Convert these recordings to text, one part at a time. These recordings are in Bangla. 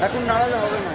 এখন নাড়ালে হবে না।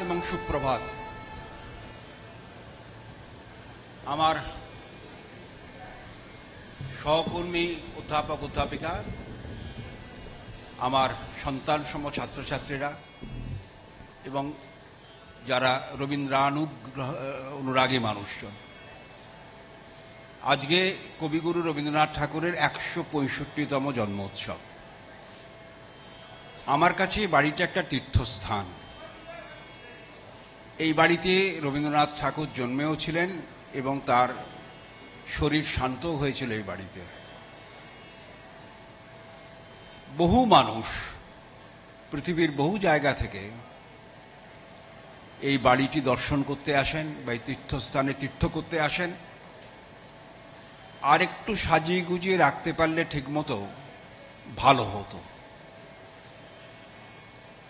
এবং সুপ্রভাত। আমার সহকর্মী অধ্যাপক অধ্যাপিকা, আমার সন্তান সম ছাত্রছাত্রীরা এবং যারা অনুরাগী মানুষজন, আজকে কবিগুরু রবীন্দ্রনাথ ঠাকুরের ১৬৫তম জন্মোৎসব। আমার কাছে বাড়িটা একটা তীর্থস্থান। এই বাড়িতে রবীন্দ্রনাথ ঠাকুর জন্মেও ছিলেন এবং তার শরীর শান্তও হয়েছিল এই বাড়িতে। বহু মানুষ পৃথিবীর বহু জায়গা থেকে এই বাড়িটি দর্শন করতে আসেন বা এই তীর্থস্থানে তীর্থ করতে আসেন। আর একটু সাজিয়ে গুজিয়ে রাখতে পারলে ঠিকমতো ভালো হতো,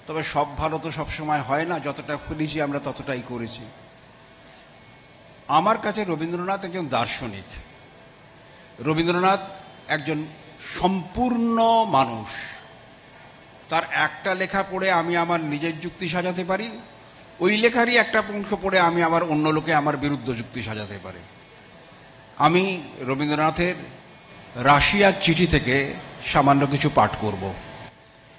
তবে সব ভালো তো সবসময় হয় না। যতটা পেরেছি আমরা ততটাই করেছি। আমার কাছে রবীন্দ্রনাথ একজন দার্শনিক, রবীন্দ্রনাথ একজন সম্পূর্ণ মানুষ। তার একটা লেখা পড়ে আমি আমার নিজের যুক্তি সাজাতে পারি, ওই লেখারই একটা অংশ পড়ে আমি আবার অন্য লোকে আমার বিরুদ্ধ যুক্তি সাজাতে পারি। আমি রবীন্দ্রনাথের রাশিয়ার চিঠি থেকে সামান্য কিছু পাঠ করব।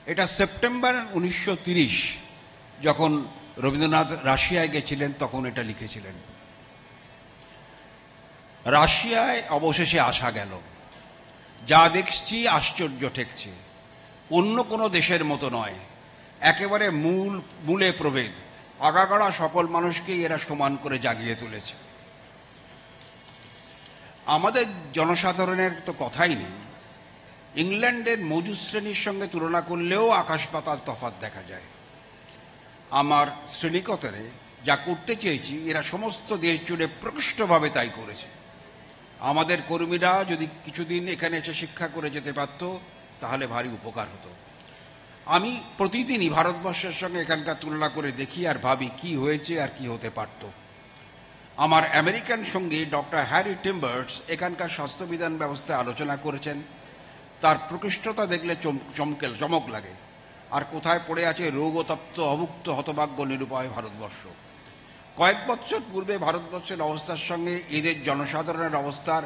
এটা সেপ্টেম্বর ১৯৩০, যখন রবীন্দ্রনাথ রাশিয়ায় গেছিলেন তখন এটা লিখেছিলেন। রাশিয়ায় অবশেষে আসা গেল, যা দেখছি আশ্চর্য ঠেকছে। অন্য কোনো দেশের মতো নয়, একেবারে মূলে প্রভেদ। আগাগোড়া সকল মানুষকেই এরা সমান করে জাগিয়ে তুলেছে। আমাদের জনসাধারণের তো কথাই নেই। ইংল্যান্ডের মজুর শ্রেণীর সঙ্গে তুলনা করলেও আকাশ পাতাল তফাৎ দেখা যায়। আমার শ্রেণীকতরে যা করতে চেয়েছি এরা সমস্ত দেশ জুড়ে প্রকৃষ্টভাবে তাই করেছে। আমাদের কর্মীরা যদি কিছুদিন এখানে এসে শিক্ষা করে যেতে পারত তাহলে ভারী উপকার হতো। আমি প্রতিদিনই ভারতবর্ষের সঙ্গে এখানকার তুলনা করে দেখি আর ভাবি কি হয়েছে আর কি হতে পারত। আমার আমেরিকান সঙ্গী ডক্টর হ্যারি টিম্বার্স এখানকার স্বাস্থ্যবিধান ব্যবস্থায় আলোচনা করেছেন। তার প্রকৃষ্টতা দেখলে চমক লাগে। আর কোথায় পড়ে আছে রোগতপ্ত অভুক্ত হতভাগ্য নিরুপায় ভারতবর্ষ। কয়েক বছর পূর্বে ভারতবর্ষের অবস্থার সঙ্গে এদের জনসাধারণের অবস্থার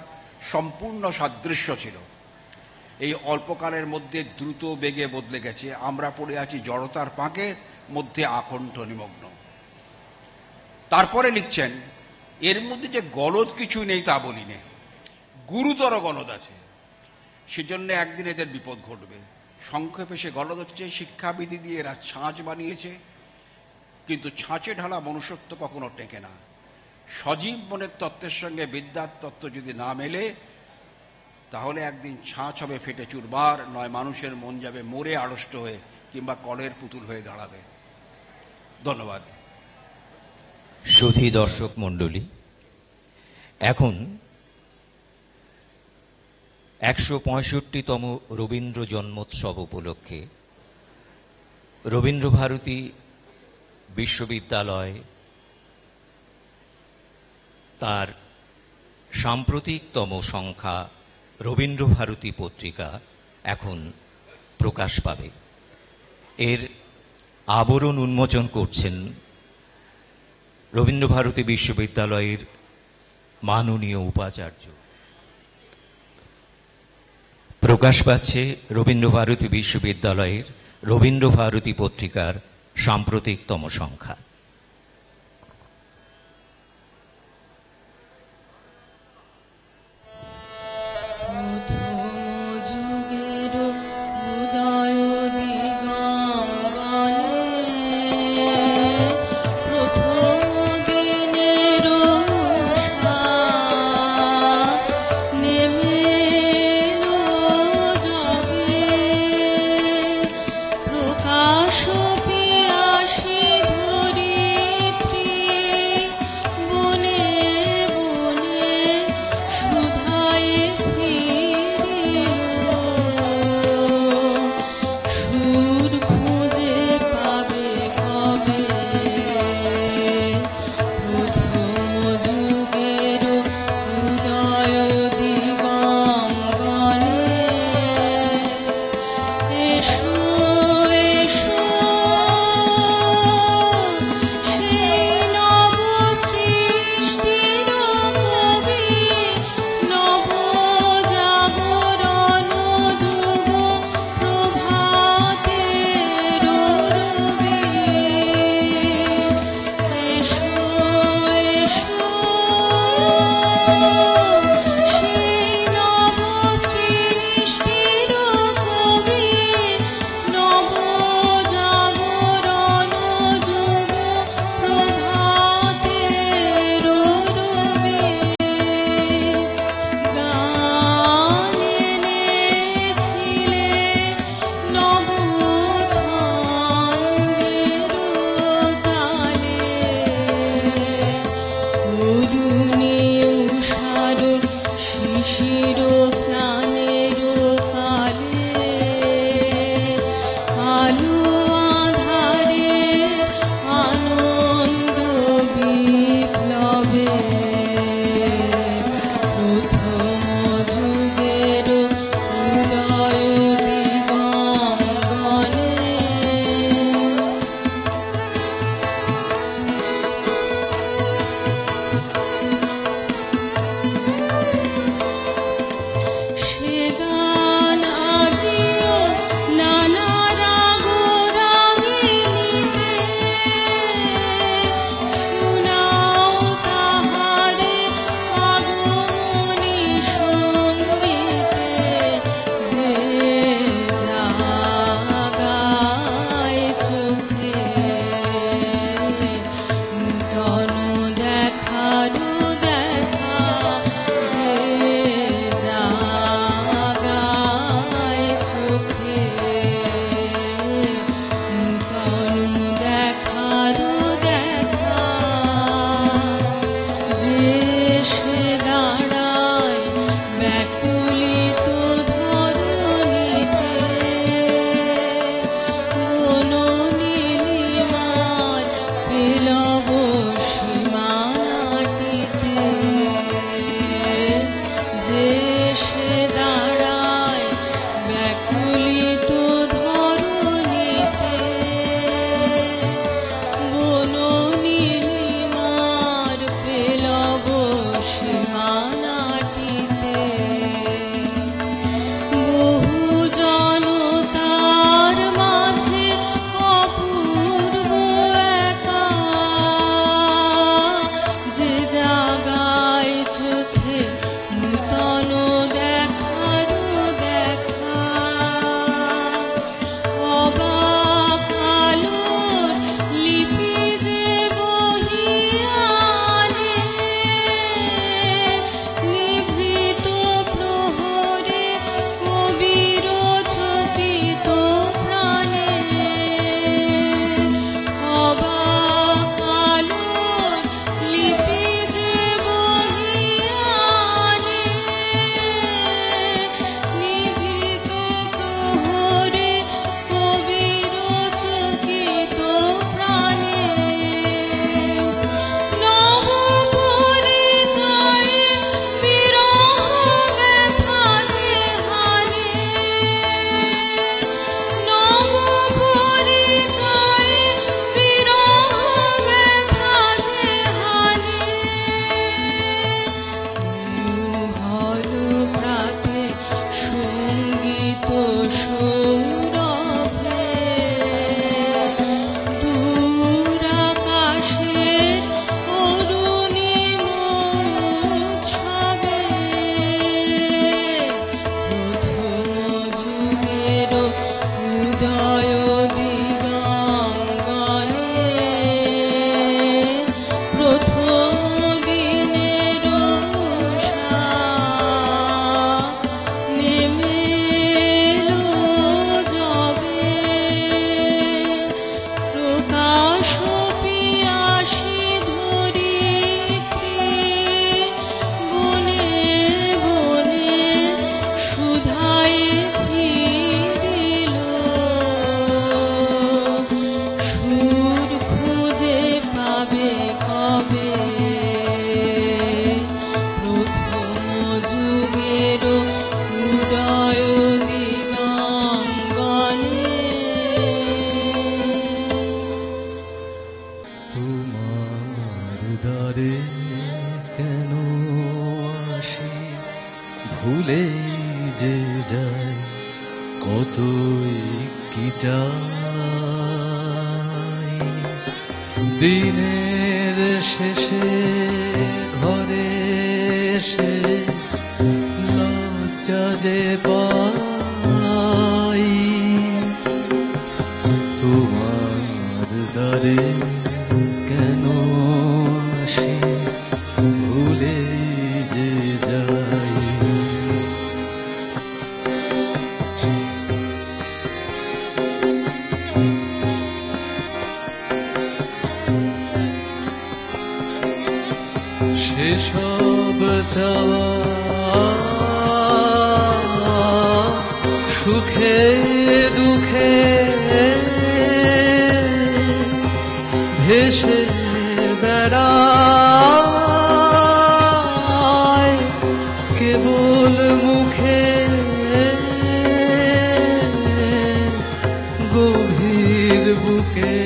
সম্পূর্ণ সাদৃশ্য ছিল। এই অল্পকালের মধ্যে দ্রুত বেগে বদলে গেছে। আমরা পড়ে আছি জড়তার পাঁকের মধ্যে আকণ্ঠ নিমগ্ন। তারপরে লিখছেন, এর মধ্যে যে গলদ কিছু নেই তা বলি নে, গুরুতর গলদ আছে। সেজন্য একদিন এদের বিপদ ঘটবে। সংক্ষেপে সে গলদ হচ্ছে, শিক্ষাবিধি দিয়ে এরা ছাঁচ বানিয়েছে, কিন্তু ছাঁচে ঢালা মনুষ্যত্ব কখনো টেকে না। সজীব মনের তত্ত্বের সঙ্গে বিদ্যার তত্ত্ব যদি না মেলে তাহলে একদিন ছাঁচ হবে ফেটে চুরমার, নয় মানুষের মন যাবে মরে আড়ষ্ট হয়ে কিংবা কলের পুতুল হয়ে দাঁড়াবে। ধন্যবাদ। সুধী দর্শক মণ্ডলী, এখন ১৬৫তম রবীন্দ্র জন্মোৎসব উপলক্ষে রবীন্দ্রভারতী বিশ্ববিদ্যালয় তার সাম্প্রতিকতম সংখ্যা রবীন্দ্রভারতী পত্রিকা এখন প্রকাশ পাবে। এর আবরণ উন্মোচন করছেন রবীন্দ্রভারতী বিশ্ববিদ্যালয়ের মাননীয় উপাচার্য। প্রকাশ পাচ্ছে রবীন্দ্রভারতী বিশ্ববিদ্যালয়ের রবীন্দ্রভারতী পত্রিকার সাম্প্রতিকতম সংখ্যা। প্রকাশ পিয়াসী ধরি ভুলে যে যায় কতই কি চাই দিনের শেষে ঘরে এসে লজ্জা যে পাই তোমার দ্বারে কেন আসি ভুলে যে যাই সেসব চাওয়া সুখে দুঃখে ভেসে বেড়ায় কেবল মুখে গভীর বুকে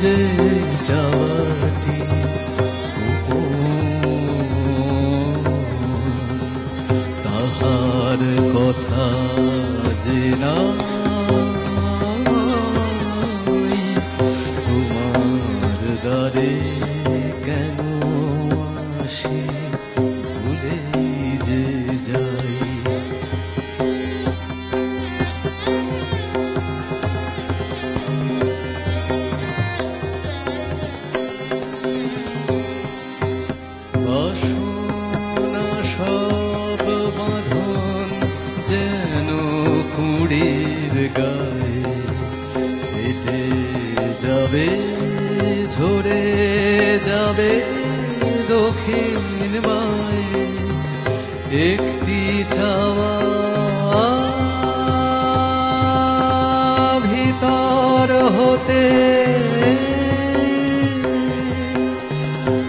যে যাওয়াটি তাহার কথা যে না তোমার দ্বারে কেন আসি ভুলে যে যাই বাসনা সব বাঁধন যেন কুড়ির গায়ে ফেটে যাবে ঝরে যাবে দক্ষিণ বায়ে একটি চাওয়া ভিতর হতে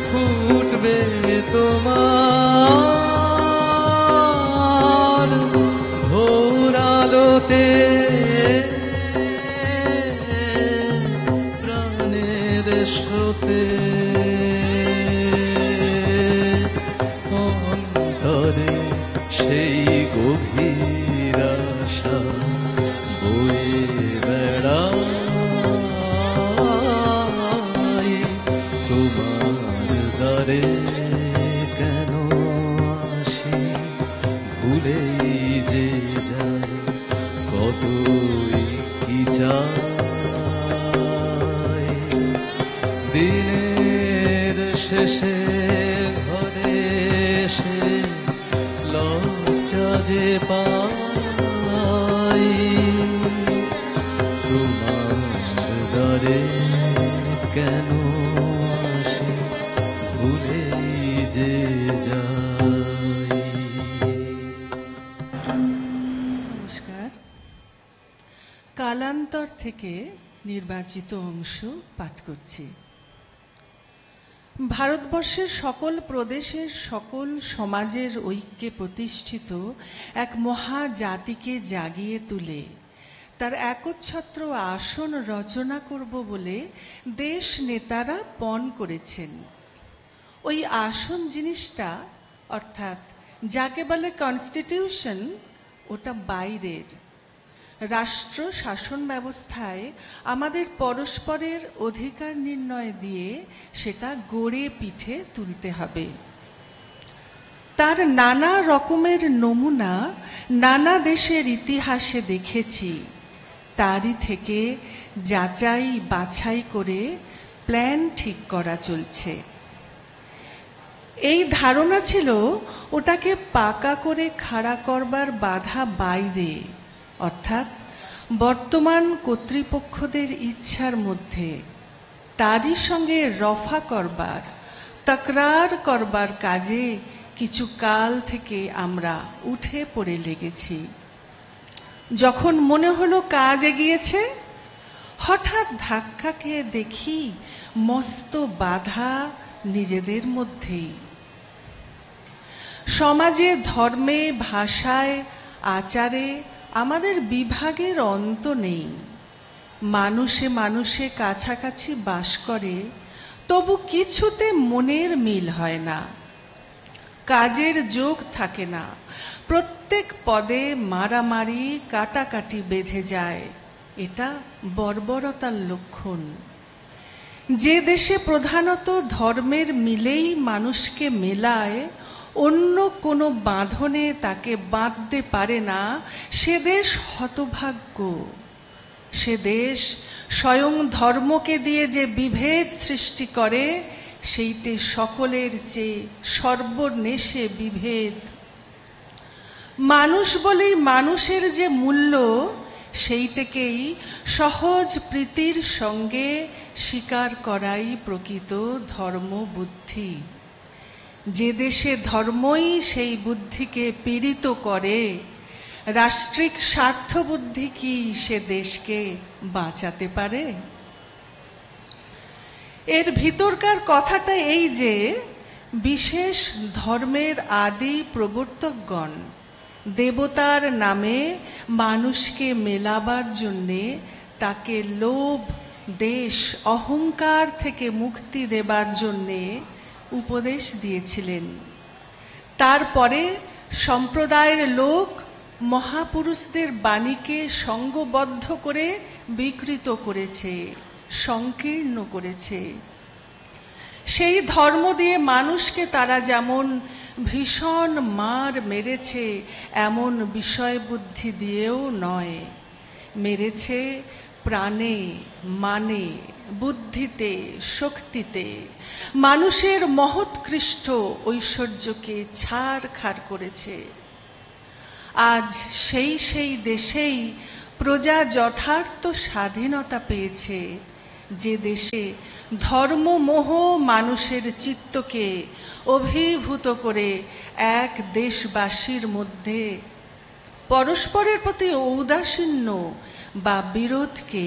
ফুটবে তোমার ভোর আলোতে প্রাণের স্রোতে অন্তরে সেই গভীর আশা বয়ে বেড়াই তোমার দ্বারে কেন আসি ভুলেই যে যাই কতই কি চাই দিনের শেষে ঘরে এসে লজ্জা যে পাই তোমার দ্বারে কেন আসি ভুলেই যে যাই নমস্কার। কালান্তর থেকে নির্বাচিত অংশ পাঠ করছি। ভারতবর্ষের সকল প্রদেশের সকল সমাজের ঐক্যে প্রতিষ্ঠিত এক মহাজাতিকে জাগিয়ে তুলে তার একচ্ছত্র আসন রচনা করব বলে দেশ নেতারা পণ করেছেন। ওই আসন জিনিসটা অর্থাৎ যাকে বলে কনস্টিটিউশন, ওটা বাইরের। রাষ্ট্র শাসন ব্যবস্থায় আমাদের পরস্পরের অধিকার নির্ণয় দিয়ে সেটা গড়ে পিঠে তুলতে হবে। তার নানা রকমের নমুনা নানা দেশের ইতিহাসে দেখেছি। তারই থেকে যাচাই বাছাই করে প্ল্যান ঠিক করা চলছে। এই ধারণা ছিল ওটাকে পাকা করে খাড়া করবার বাধা বাইরে, অর্থাৎ বর্তমান কর্তৃপক্ষদের ইচ্ছার মধ্যে। তারই সঙ্গে রফা করবার, তকরার করবার কাজে কিছু কাল থেকে আমরা উঠে পড়ে লেগেছি। যখন মনে হলো কাজ এগিয়েছে, হঠাৎ ধাক্কা খেয়ে দেখি মস্ত বাধা নিজেদের মধ্যেই। সমাজে, ধর্মে, ভাষায়, আচারে আমাদের বিভাগের অন্ত নেই। মানুষে মানুষে কাছাকাছি বাস করে, তবু কিছুতে মনের মিল হয় না, কাজের যোগ থাকে না। প্রত্যেক পদে মারামারি কাটাকাটি বেঁধে যায়। এটা বর্বরতার লক্ষণ। যে দেশে প্রধানত ধর্মের মিলেই মানুষকে মেলায়, অন্য কোনো বাঁধনে তাকে বাঁধতে পারে না, সে দেশ হতভাগ্য। সে দেশ স্বয়ং ধর্মকে দিয়ে যে বিভেদ সৃষ্টি করে, সেইটে সকলের চেয়ে সর্বনেশে বিভেদ। মানুষ বলেই মানুষের যে মূল্য, সেইটাকেই সহজ প্রীতির সঙ্গে স্বীকার করাই প্রকৃত ধর্মবুদ্ধি। যে দেশে ধর্মই সেই বুদ্ধিকে পীড়িত করে, রাষ্ট্রিক স্বার্থবুদ্ধি কি সে দেশকে বাঁচাতে পারে? এর ভিতরকার কথাটা এই যে, বিশেষ ধর্মের আদি প্রবর্তকগণ দেবতার নামে মানুষকে মেলাবার জন্যে তাকে লোভ, দেশ, অহংকার থেকে মুক্তি দেবার জন্যে উপদেশ দিয়েছিলেন। তারপরে সম্প্রদায়ের লোক মহাপুরুষদের বাণীকে সঙ্গবদ্ধ করে বিকৃত করেছে, সংকীর্ণ করেছে। সেই ধর্ম দিয়ে মানুষকে তারা যেমন ভীষণ মার মেরেছে, এমন বিষয় বুদ্ধি দিয়েও নয়, মেরেছে প্রাণে, মানে, বুদ্ধিতে, শক্তিতে, মানুষের মহৎকৃষ্ট ঐশ্বর্যকে ছারখার করেছে। আজ সেই দেশেই প্রজা যথার্থ স্বাধীনতা পেয়েছে, যে দেশে ধর্মমোহ মানুষের চিত্তকে অভিভূত করে এক দেশবাসীর মধ্যে পরস্পরের প্রতি ঔদাসীন্য বা বিরোধকে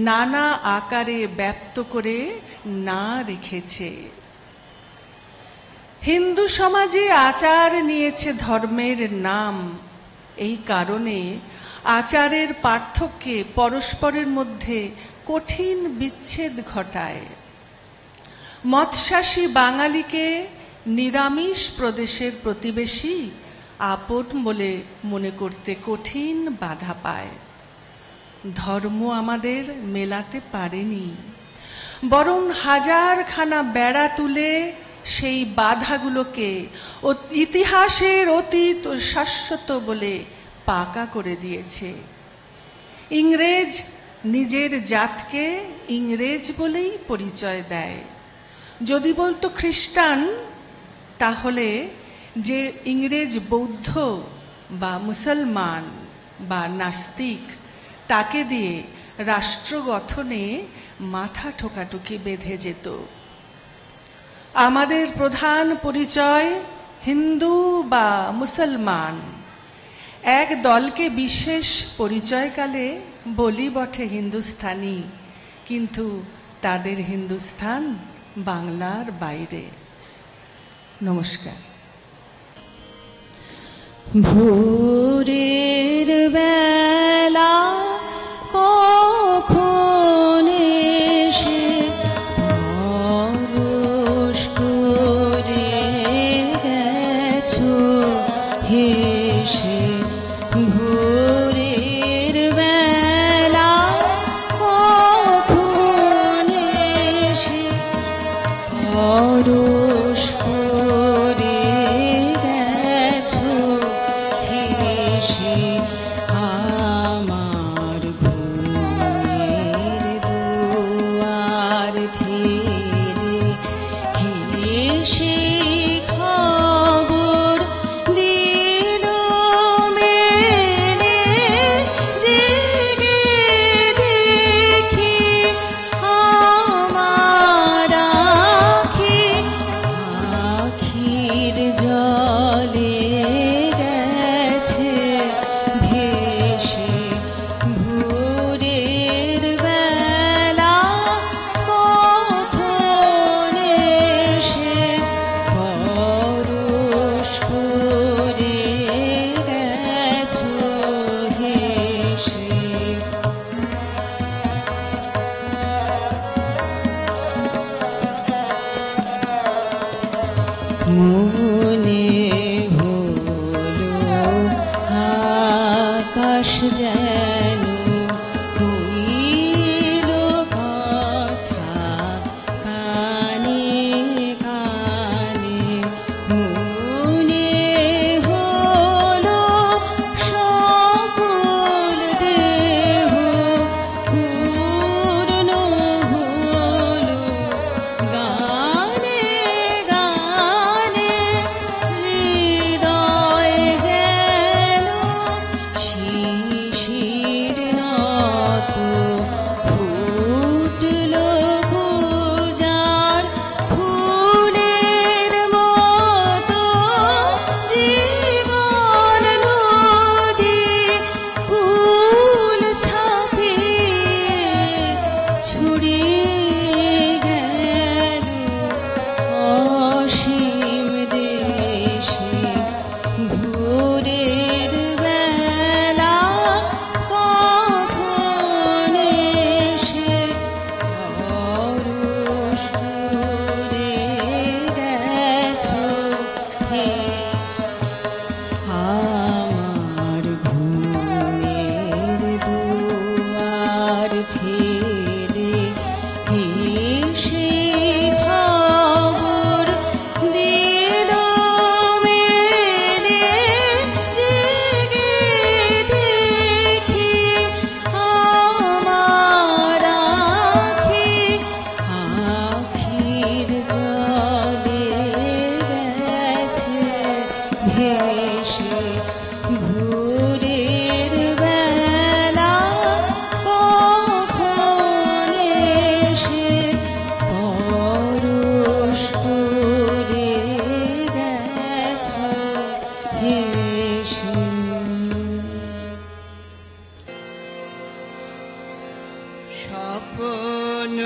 নানা আকারে ব্যক্ত করে না রেখেছে। হিন্দু সমাজে আচার নিয়েছে ধর্মের নাম, এই কারণে আচারের পার্থক্যে পরস্পরের মধ্যে কঠিন বিচ্ছেদ ঘটায়। মৎস্যাসী বাঙালিকে নিরামিষ প্রদেশের প্রতিবেশী আপন বলে মনে করতে কঠিন বাধা পায়। ধর্ম আমাদের মেলাতে পারেনি, বরং হাজারখানা বেড়া তুলে সেই বাধাগুলোকে ইতিহাসের অতীত ও শাশ্বত বলে পাকা করে দিয়েছে। ইংরেজ নিজের জাতকে ইংরেজ বলেই পরিচয় দেয়। যদি বলতো খ্রিস্টান, তাহলে যে ইংরেজ বৌদ্ধ বা মুসলমান বা নাস্তিক, তাকে দিয়ে রাষ্ট্র গঠনে মাথা ঠোকাঠুকি বেঁধে যেত। আমাদের প্রধান পরিচয় হিন্দু বা মুসলমান। এক দলকে বিশেষ পরিচয়কালে বলি বটে হিন্দুস্থানি, কিন্তু তাদের হিন্দুস্থান বাংলার বাইরে। নমস্কার। ভোরের বেলা কখন এসে পরশ করে গেছো হেসে, ভোরের বেলা কখন এসে পরশ করে গেছো হেসে, আমার ঘুমের দুয়ার ঠেলে হেসে খবর দিল মেলে, জেগে দেখি আমার আখির জলে গেছে ভেসে, ভোরের বেলা কখন এসে পরশ করে গেছো হেসে। মনে হলো আকাশ যেন হইল কথা কানে কানে, মনে হলো সকল দেহ পূর্ণ হলো গানে গানে, হৃদয় যেন শিশির ভেসে ভোরের বেলা কখন এসে পরশ করে গেছো হেসে। স্বপ্ন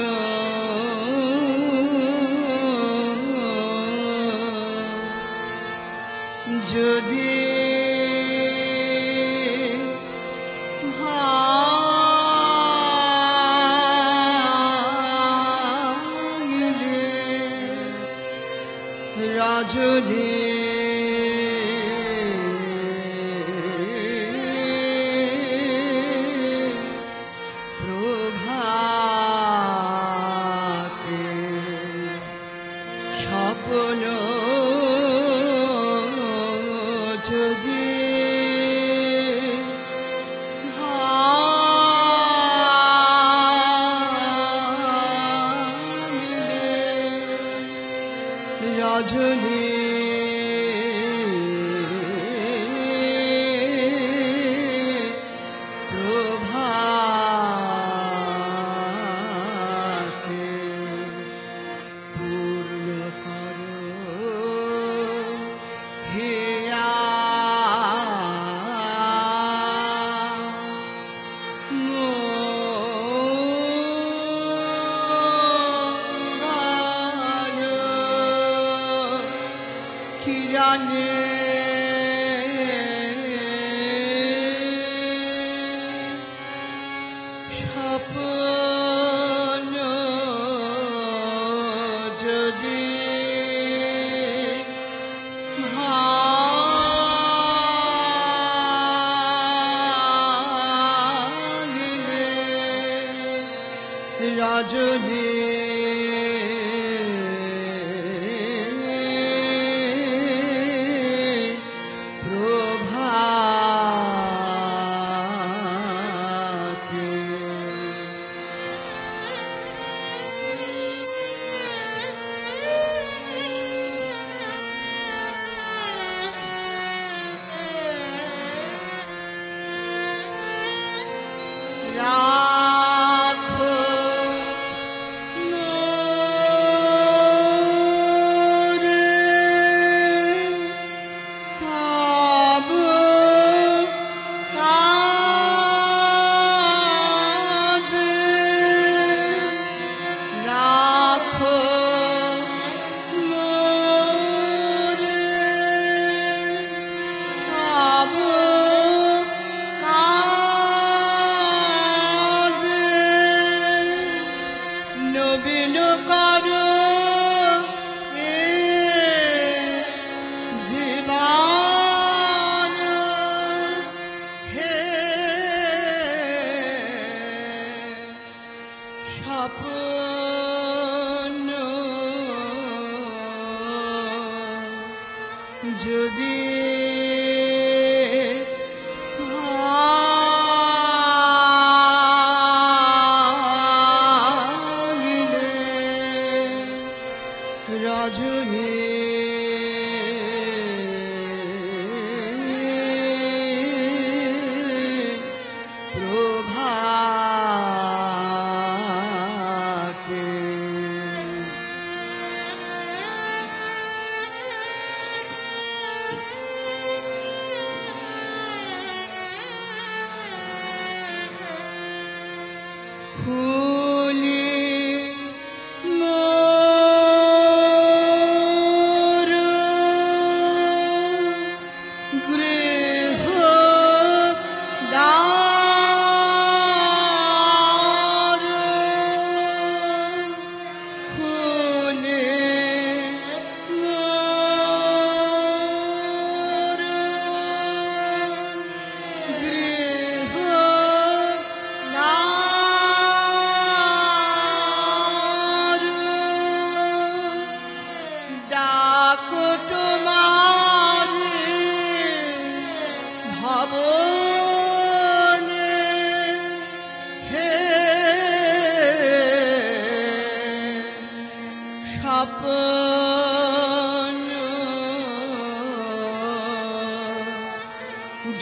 যদি ভাঙিলে রজনী প্রভাতে স্বপ্ন যদি ভাঙিলে রজনী প্রভাতে পূর্ণ করো হিয়া কিরানে স্বপ্ন যদি ভাঙিলে রজনী প্রভাতে রাখো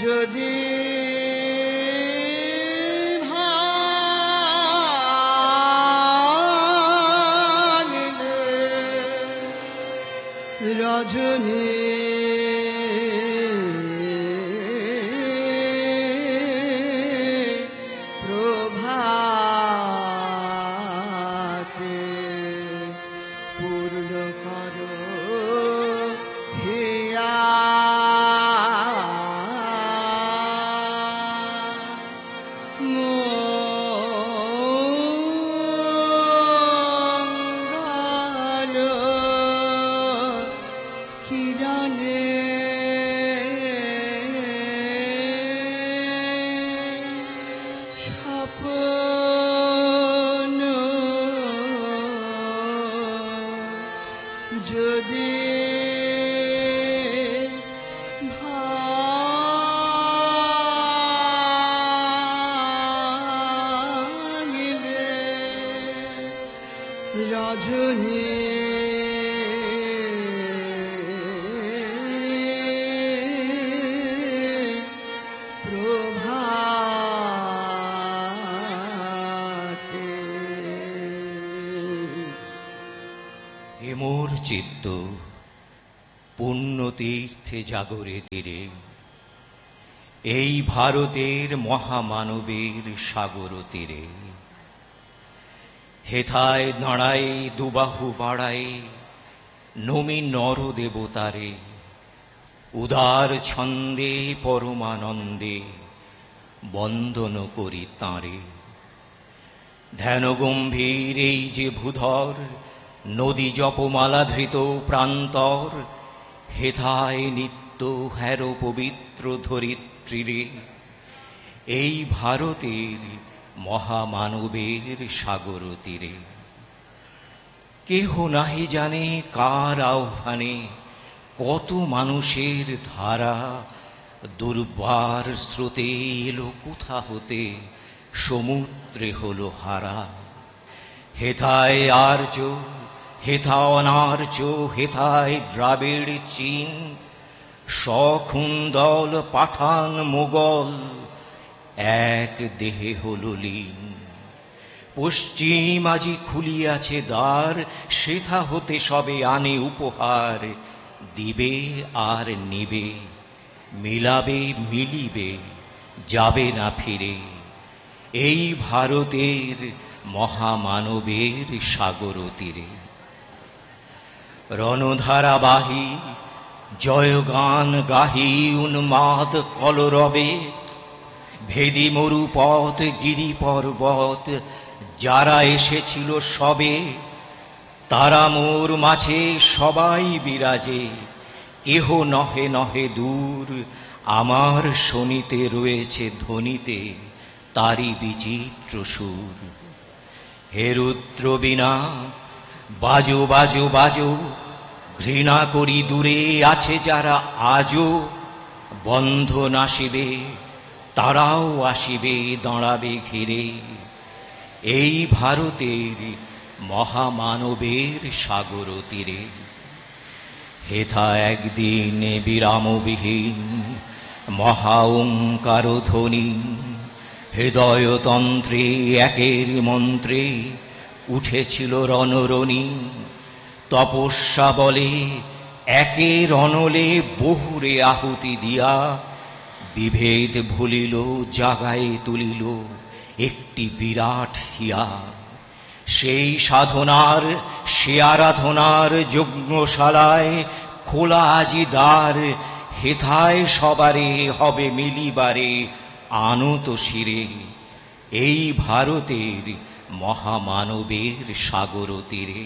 যদি ভাঙিলে রজনী প্রভাতে পূর্ণ করো হিয়া মঙ্গল কিরণে স্বপ্ন যদি ভাঙিলে রজনী প্রভাতে এ মোর চিত্ত পুণ্যতীর্থে জাগরে তীরে, এই ভারতের মহামানবের সাগর তীরে। হেথায় দাঁড়ায় দুবাহু বাড়ায় নমি নর দেবতারে, উদার ছন্দে পরমানন্দে বন্দন করি তাঁরে। ধ্যান গম্ভীর এই যে ভূধর, নদী জপমালাধৃত প্রান্তর, হেথায় নিত্য হ্যার পবিত্র ধরিত্রীরে, এই ভারতের মহামানবের সাগর তীরে। কেহ নাহি জানে কার আহ্বানে কত মানুষের ধারা, দুর্বার স্রোতে এলো কোথা হতে সমুদ্রে হলো হারা। হেথায় আর্য, হেথা অনার্য, হেথায় দ্রাবিড় চীন, সখুন্দল পাঠান মোগল এক দেহে হলো লীন। পশ্চিম আজি খুলিয়াছে দ্বার, সেথা হতে সবে আনে উপহার। দিবে আর নিবে, মিলাবে মিলিবে, যাবে না ফিরে, এই ভারতের মহামানবের সাগর তীরে। রণধারাবাহী জয়গান গাহি উন্মাদ কলরবে, ভেদি মরুপথ গিরি পর্বত যারা এসেছিল সবে, তারা মোর মাঝে সবাই বিরাজে। কেহ নহে নহে দূর, আমার শনিতে রয়েছে ধ্বনিতে তারি বিচিত্র সুর। হে রুদ্র বীণা বাজো বাজো বাজো, ঘৃণা করি দূরে আছে যারা আজও। বন্ধন আসিবে, তারাও আসিবে, দাঁড়াবে ঘিরে, এই ভারতের মহামানবের সাগর তীরে। হেথা একদিন বিরামবিহীন মহা ওঙ্কার ধ্বনি, হৃদয়তন্ত্রে একের মন্ত্রে উঠেছিল রণরণী। তপস্যা বলে একের অনলে বহুরে আহুতি দিয়া, বিভেদ ভুলিল জাগায় তুলিল একটি বিরাট হিয়া। সেই সাধনার সে আরাধনার যজ্ঞশালায় খোলা আজি দ্বার, হেথায় সবারে হবে মিলিবারে আনত শিরে, এই ভারতের মহামানবের সাগর তীরে।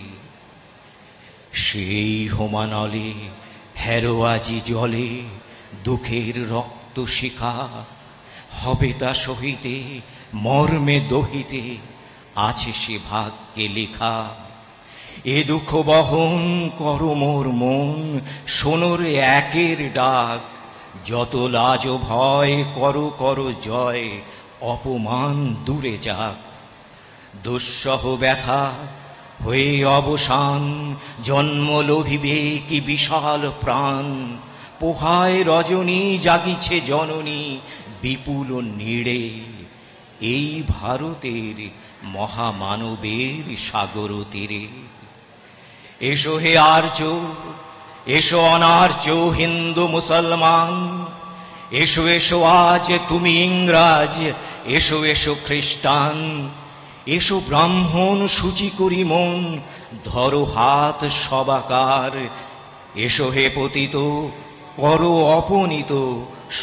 সেই হোমানলে হেরো আজি জলে দুঃখের রক্ত শিখা, হবে তা সহিতে মর্মে দহিতে আছে সে ভাগ্যে লেখা। এ দুঃখ বহন করো মোর মন, শোনোর একের ডাক। যত লাজ ও ভয় করো করো জয়, অপমান দূরে যাক। দুঃসহ ব্যথা হয়ে অবসান, জন্ম লোভিবে কি বিশাল প্রাণ। পোহায় রজনী, জাগিছে জননী বিপুল নীড়ে। এই ভারতের মহামানবের সাগর তীরে। এসো হে আর্য, এসো অনার্য হিন্দু মুসলমান, এসো এসো আজ তুমি ইংরাজ, এসো এসো খ্রিস্টান, এসো ব্রাহ্মণ সূচি করি মন, ধরো হাত সবাকার। এসো হে পতিত, করো অপনীত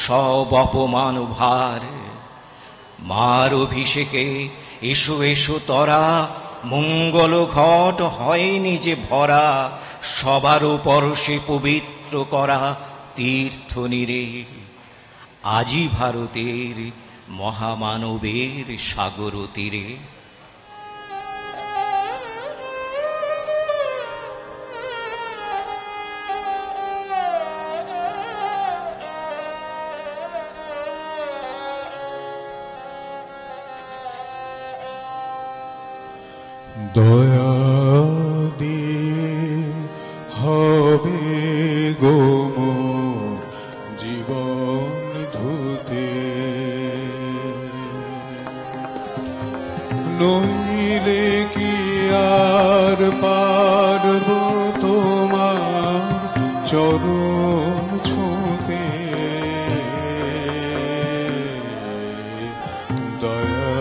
সব অপমান ভার। মার অভিষেকে এসো এসো তরা, মঙ্গল ঘট হয়নি যে ভরা, সবার পরশে পবিত্র করা তীর্থ নীরে। আজি ভারতের মহামানবের সাগর তীরে। দয়া দিয়ে হবে গো মোর জীবন ধুতে, নইলে কি আর পারব তোমার চরণ ছুঁতে। দয়া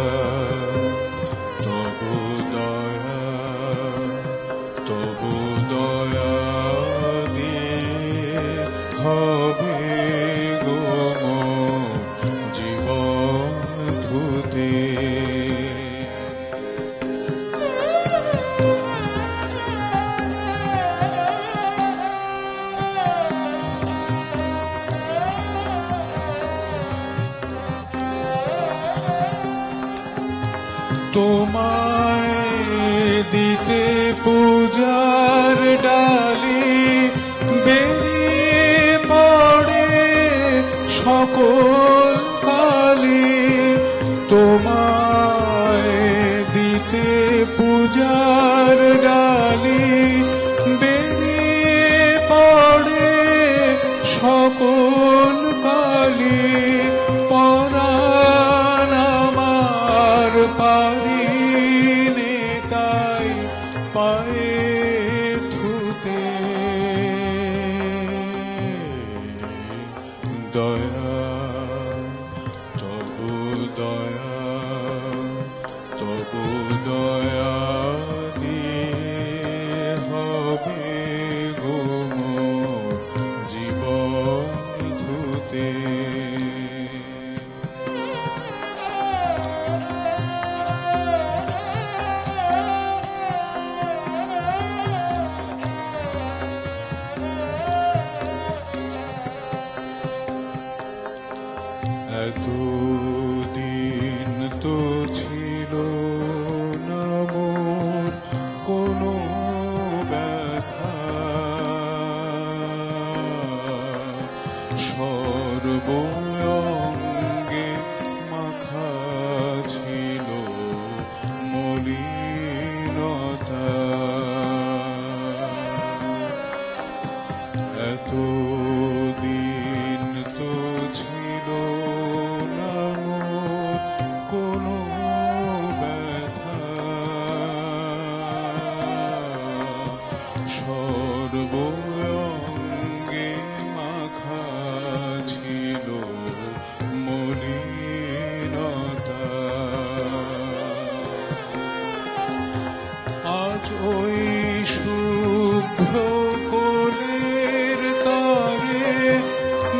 তবু দয়া, তবু দয়া দিয়ে হবে গো মোর জীবন ধুতে। তোমায় দিতে পূজার ডালি, বেরিয়ে পড়ে সকল কালি। তোমায় দিতে পূজার ডালি, বেরিয়ে পড়ে সকল কালি। পরাণ আমার পারিনে তাই পায়ে ধুতে। দয়া তবু দয়া, তবু দয়া দিয়ে হবে গো মোর জীবন ধুতে। এতদিন তো ছিল না মোর কোনো ব্যথা, সর্বঙ্গে মাখা ছিল মলিনতা। এতদিন তো ছিল না মোর কোনো ব্যথা, সর্বঙ্গে মাখা ছিল মলিনতা। আজ ওই শুভ্র কোলের তরে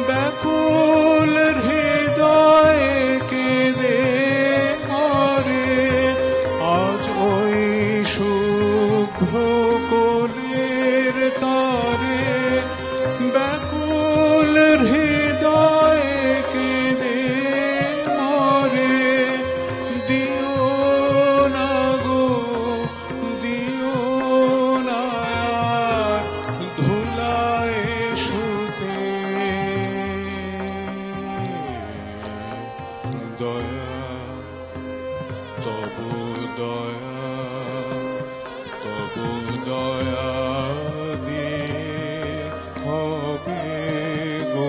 ব্যাকুল হৃদয় কেঁদে মরে। আজ ওই শুভ্র কোলের তরে ব্যাকুল হৃদয় কেঁদে মরে। দিও না গো, দিও না আর ধুলায় শুতে। দয়া তবু দয়া, তবু দয়া দিয়ে হবে গো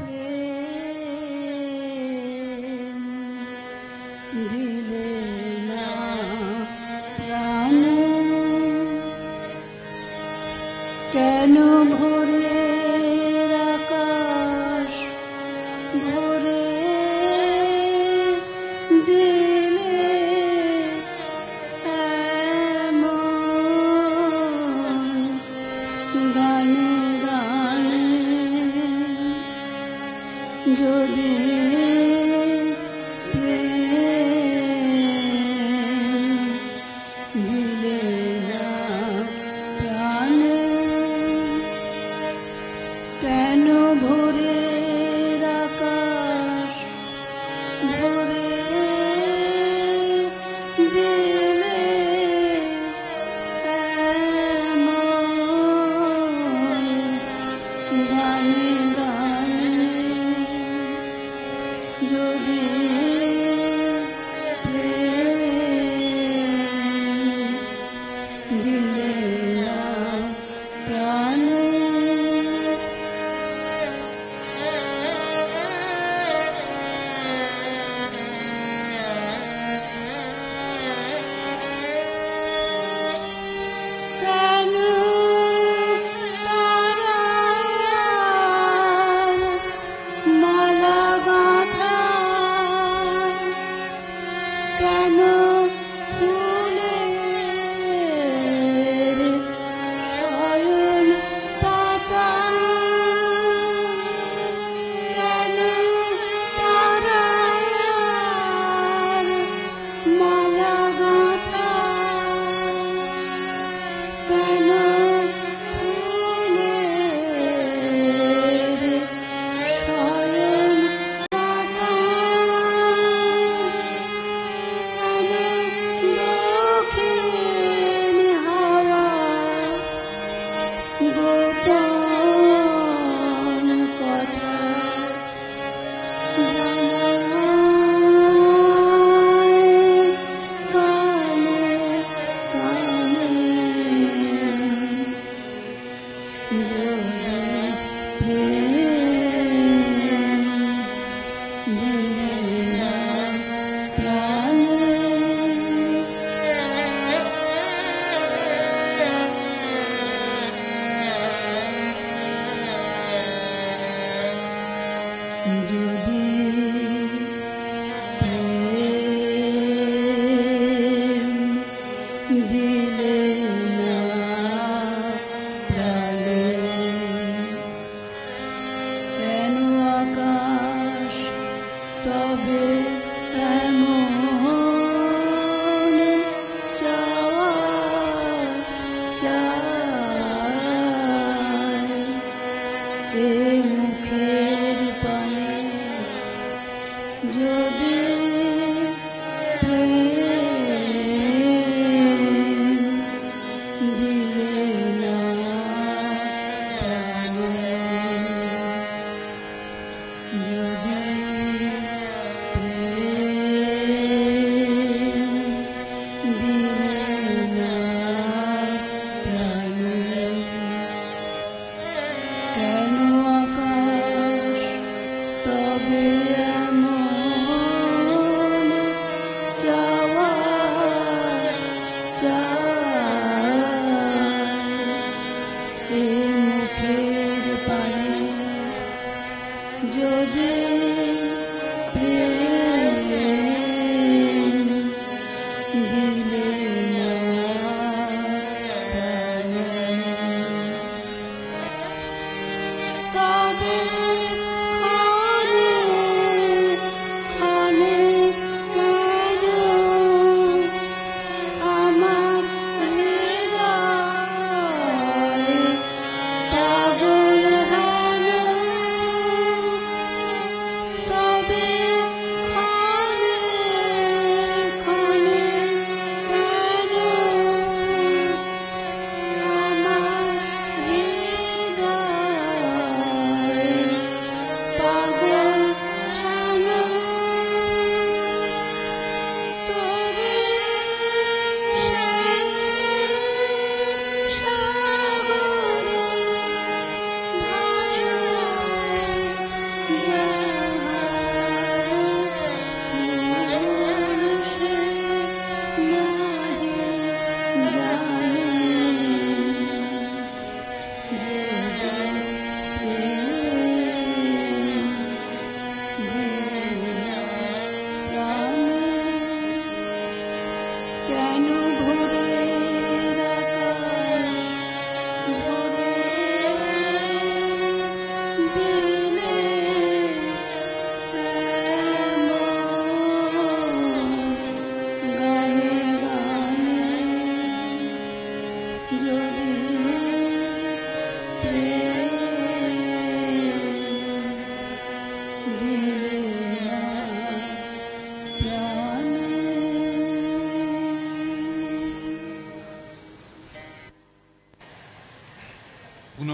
প্রেম দিলে না প্রাণ, কেন ভোরের আকাশ ভরে দিলে এমন গানে গানে, যদি প্রেম দিলে না প্রাণ, কেন ভোরের আকাশ ভরে দিলে এমন গানে গানে, যদি প্রেম দিলে না প্রাণ। কেন তারার মালা গাঁথা, কেন ফুলের শয়ন পাতা, কেন তারার মালা গাঁথা, কেন ফুলের শয়ন পাতা, কেন দক্ষিণ হাওয়া গোপন কথা জানায় কানে কানে, যদি প্রেম দিলে না প্রাণ। যদি প্রেম দিলে না প্রাণ, কেন আকাশ তবে এমন চাওয়া চায়, এ মুখের পানে যদি প্রেম দিলে না প্রাণ, যদি প্রেম দিলে না প্রাণ, কেন আকাশ তবে এমন চাওয়া চায়, এ মুখের পানে যদি প্রেম দিলে না প্রাণ, তবে ক্ষণে ক্ষণে কেন আমার হৃদয়, 'পাগল হেন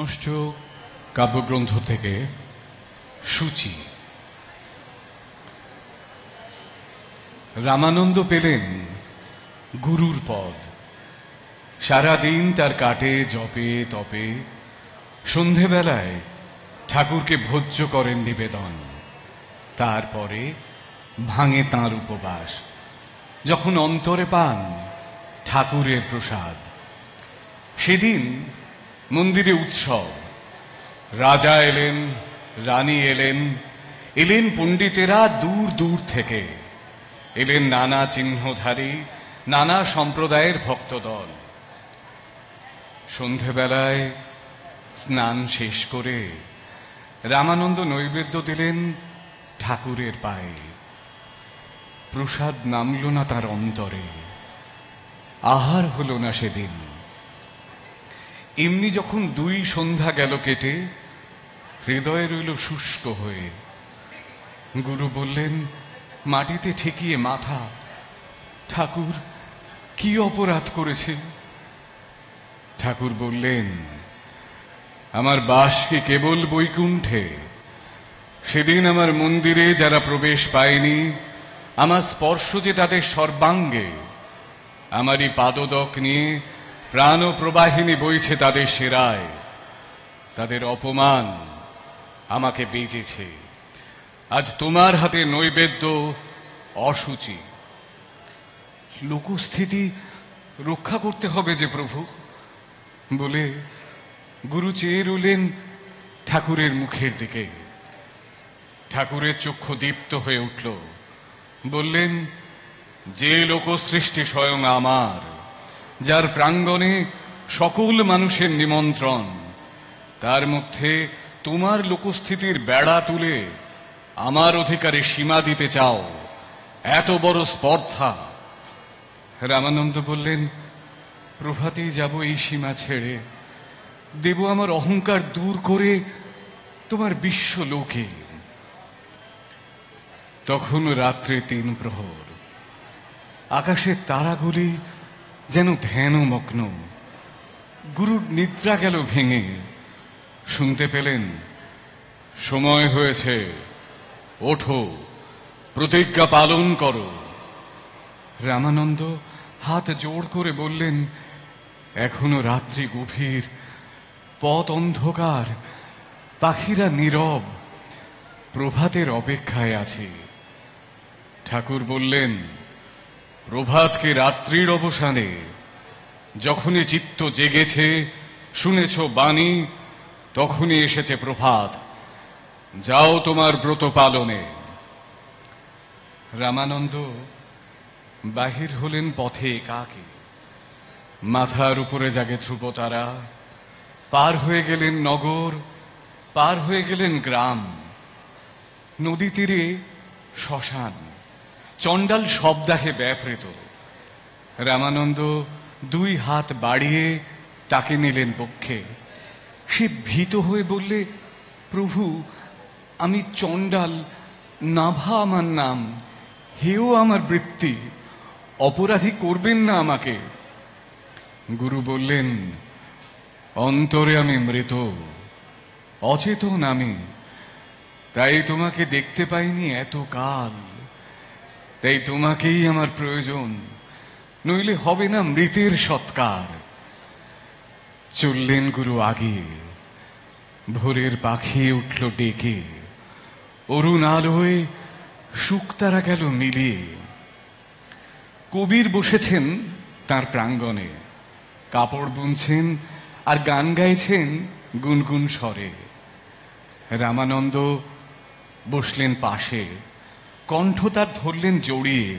কনষ্ট কাব্যগ্রন্থ থেকে সূচি। রামানন্দ পেলেন গুরুর পদ। সারাদিন তার কাটে জপে তপে। সন্ধেবেলায় ঠাকুরকে ভোজ্য করেন নিবেদন। তারপরে ভাঙে তাঁর উপবাস, যখন অন্তরে পান ঠাকুরের প্রসাদ। সেদিন মন্দিরে উৎসব। রাজা এলেন, রানী এলেন, এলেন পণ্ডিতেরা দূর দূর থেকে, এলেন নানা চিহ্নধারী, নানা সম্প্রদায়ের ভক্তদল। সন্ধেবেলায় স্নান শেষ করে রামানন্দ নৈবেদ্য দিলেন ঠাকুরের পায়ে। প্রসাদ নামল না তার অন্তরে, আহার হল না সেদিন। এমনি যখন 2 সন্ধ্যা গেল কেটে, হৃদয়ে রইল শুষ্ক হয়ে। গুরু বললেন মাটিতে ঠেকিয়ে মাথা, ঠাকুর কি অপরাধ করেছে? ঠাকুর বললেন, আমার বাস কি কেবল বৈকুণ্ঠে? সেদিন আমার মন্দিরে যারা প্রবেশ পায়নি, আমার স্পর্শ যে তাদের সর্বাঙ্গে, আমারই পাদদক নিয়ে প্রাণ প্রবাহিনী বইছে তাদের শিরায়, তাদের অপমান আমাকে বেজেছে। আজ তোমার হাতে নৈবেদ্য অসুচি। লোকস্থিতি রক্ষা করতে হবে যে প্রভু, বলে গুরু চেয়ে রইলেন ঠাকুরের মুখের দিকে। ঠাকুরের চক্ষু দীপ্ত হয়ে উঠল। বললেন, যে লোকসৃষ্টি স্বয়ং আমার, যার প্রাঙ্গণে সকল মানুষের নিমন্ত্রণ, তার মধ্যে তোমার লোকস্থিতির বেড়া তুলে আমার অধিকারে সীমা দিতে চাও, এত বড় স্পর্ধা। রামানন্দ বললেন, প্রভাতেই যাব এই সীমা ছেড়ে, দেব আমার অহংকার দূর করে তোমার বিশ্ব লোকে। তখন রাত্রে 3 প্রহর। আকাশের তারাগুলি যেন ধ্যানমগ্ন। গুরুর নিদ্রা গেল ভেঙে। শুনতে পেলেন, সময় হয়েছে, ওঠো, প্রতিজ্ঞা পালন করো। রামানন্দ হাত জোড় করে বললেন, এখনো রাত্রি গভীর, পথ অন্ধকার, পাখিরা নীরব, প্রভাতের অপেক্ষায় আছে। ঠাকুর বললেন, প্রভাতকে রাত্রির অবসানে, যখনই চিত্ত জেগেছে, শুনেছ বাণী, তখনই এসেছে প্রভাত। যাও তোমার ব্রত পালনে। রামানন্দ বাহির হলেন পথে একাকী। মাথার উপরে জাগে ধ্রুবতারা। পার হয়ে গেলেন নগর, পার হয়ে গেলেন গ্রাম। নদী তীরে শ্মশান, চণ্ডাল শবদাহে ব্যাপৃত। রামানন্দ 2 হাত বাড়িয়ে তাকে নিলেন পক্ষে। সে ভীত হয়ে বললে, প্রভু, আমি চণ্ডাল, নাভা আমার নাম, হেও আমার বৃত্তি, অপরাধী করবেন না আমাকে। গুরু বললেন, অন্তরে আমি মৃত, অচেতন আমি, তাই তোমাকে দেখতে পাইনি এত কাল। তাই তোমাকেই আমার প্রয়োজন, নইলে হবে না মৃতের সৎকার। চললেন গুরু আগে। ভোরের পাখি উঠল ডেকে, অরুণ আলোয় শুকতারা গেল মিলিয়ে। কবির বসেছেন তার প্রাঙ্গণে, কাপড় বুনছেন আর গান গাইছেন গুনগুন স্বরে। রামানন্দ বসলেন পাশে, কণ্ঠ তার ধরলেন জড়িয়ে।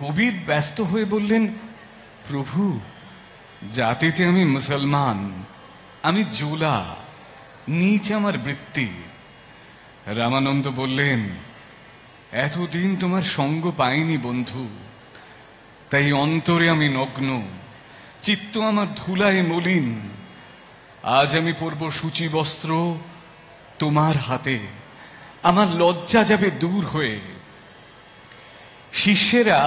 কবির ব্যস্ত হয়ে বললেন, প্রভু, জাতিতে আমি মুসলমান, আমি জোলা, নীচ আমার বৃত্তি। রামানন্দ বললেন, এতদিন তোমার সঙ্গ পাইনি বন্ধু, তাই অন্তরে আমি নগ্ন, চিত্ত আমার ধুলায় মলিন। আজ আমি পরব সূচি বস্ত্র তোমার হাতে, আমার লজ্জা যাবে দূর হয়ে। শিষ্যেরা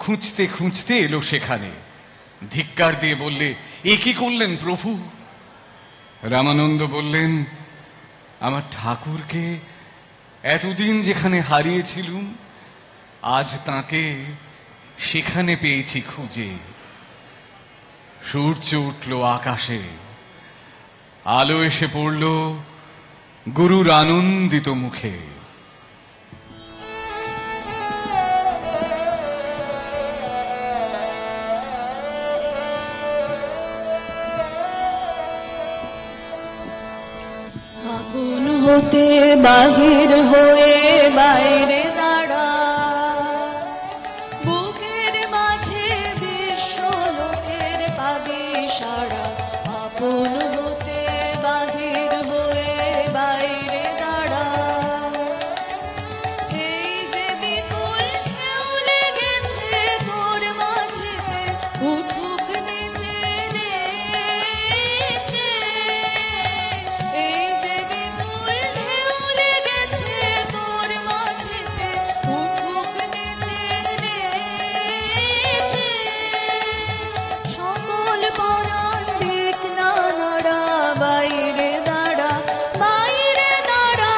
খুঁজতে খুঁজতে এলো সেখানে। ধিক্কার দিয়ে বললে, এ কি করলেন প্রভু? রামানন্দ বললেন, আমার ঠাকুরকে এতদিন যেখানে হারিয়েছিলুম, আজ তাকে সেখানে পেয়েছি খুঁজে। সূর্য উঠল আকাশে, আলো এসে পড়ল গুরুর আনন্দিত মুখে। আপন হতে বাহির হয়ে বাইরে দাঁড়া, বুকের মাঝে বিশ্ব লোকের পাবি সারা। আপন হতে বাহির হয়ে বাইরে দাঁড়া, এই যে বিপুল ঢেউ লেগেছে তোর মাঝেতে, উঠুক নিচে নেচে। এই যে বিপুল ঢেউ লেগেছে তোর মাঝেতে, উঠুক নিচে নেচে। সকল পরাণ দিক না নাড়া, বাইরে দাঁড়া, বাইরে দাঁড়া।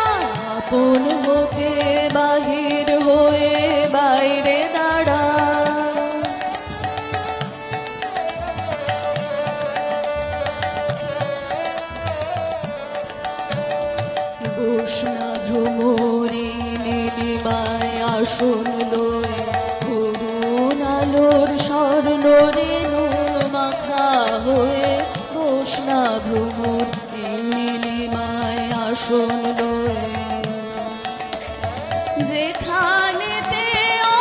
আপন হতে বাহির হয়ে বাইরে দাঁড়া। উষ্ণা ভ্রমরে নীলিমায় আসন লয়ে, করুণ আলোর স্বর্ণ রেণু মাখা হয়ে। উষ্ণা ভ্রমর নীলিমায় আসন লয়ে, যেখানেতে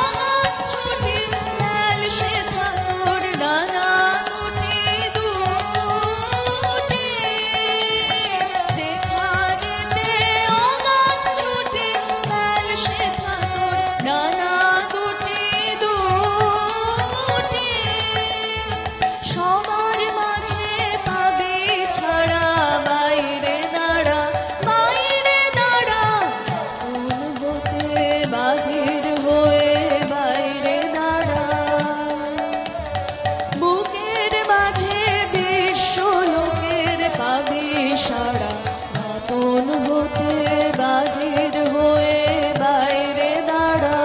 অগাধ ছুটি মেল সেথা তোর ডানা দুটি দুটি। যেখানেতে অগাধ ছুটি মেল সেথা তোর ডানা দুটি দুটি। সবার মাঝে পাবি ছাড়া, বাইরে দাঁড়া, বাইরে দাঁড়া। আপন হতে বাহির হয়ে বাইরে দাঁড়া, বুকের মাঝে বিশ্ব লোকের পাবি সারা। আপন হতে বাহির হয়ে বাইরে দাঁড়া।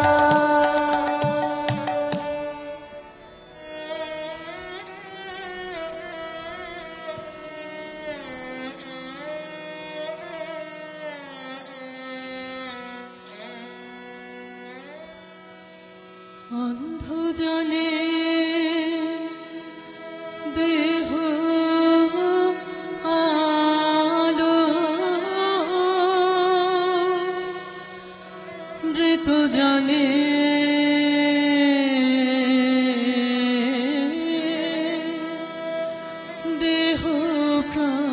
অন্ধজনে দেহ আলো, ধৃত জনে দেহ প্রাণ।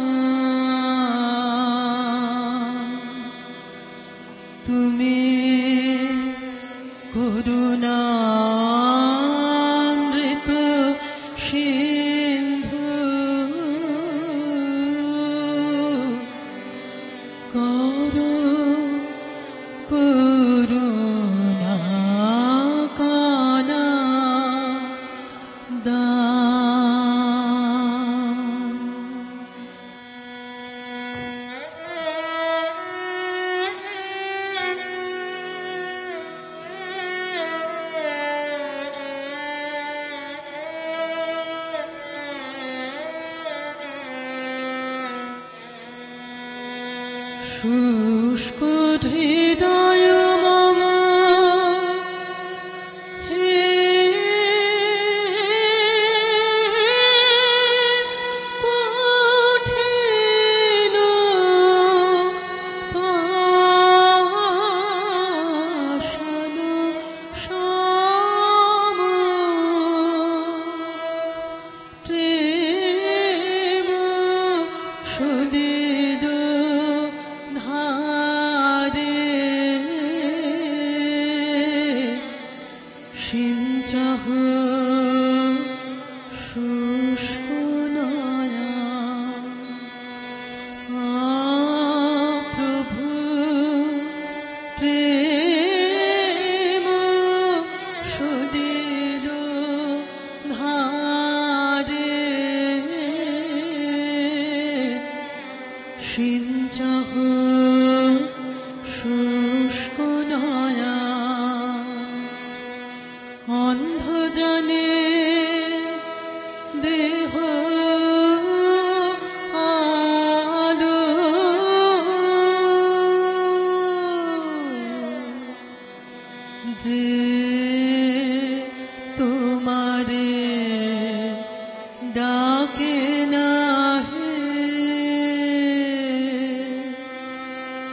তুমি করুণামৃত সিন্ধু, করো করুণা কানা দান। শুষ্ক হৃদয় মম হে কঠিন পাষাণ সম, প্রেম সলিল ধারে যে তোমারে ডাকে না হে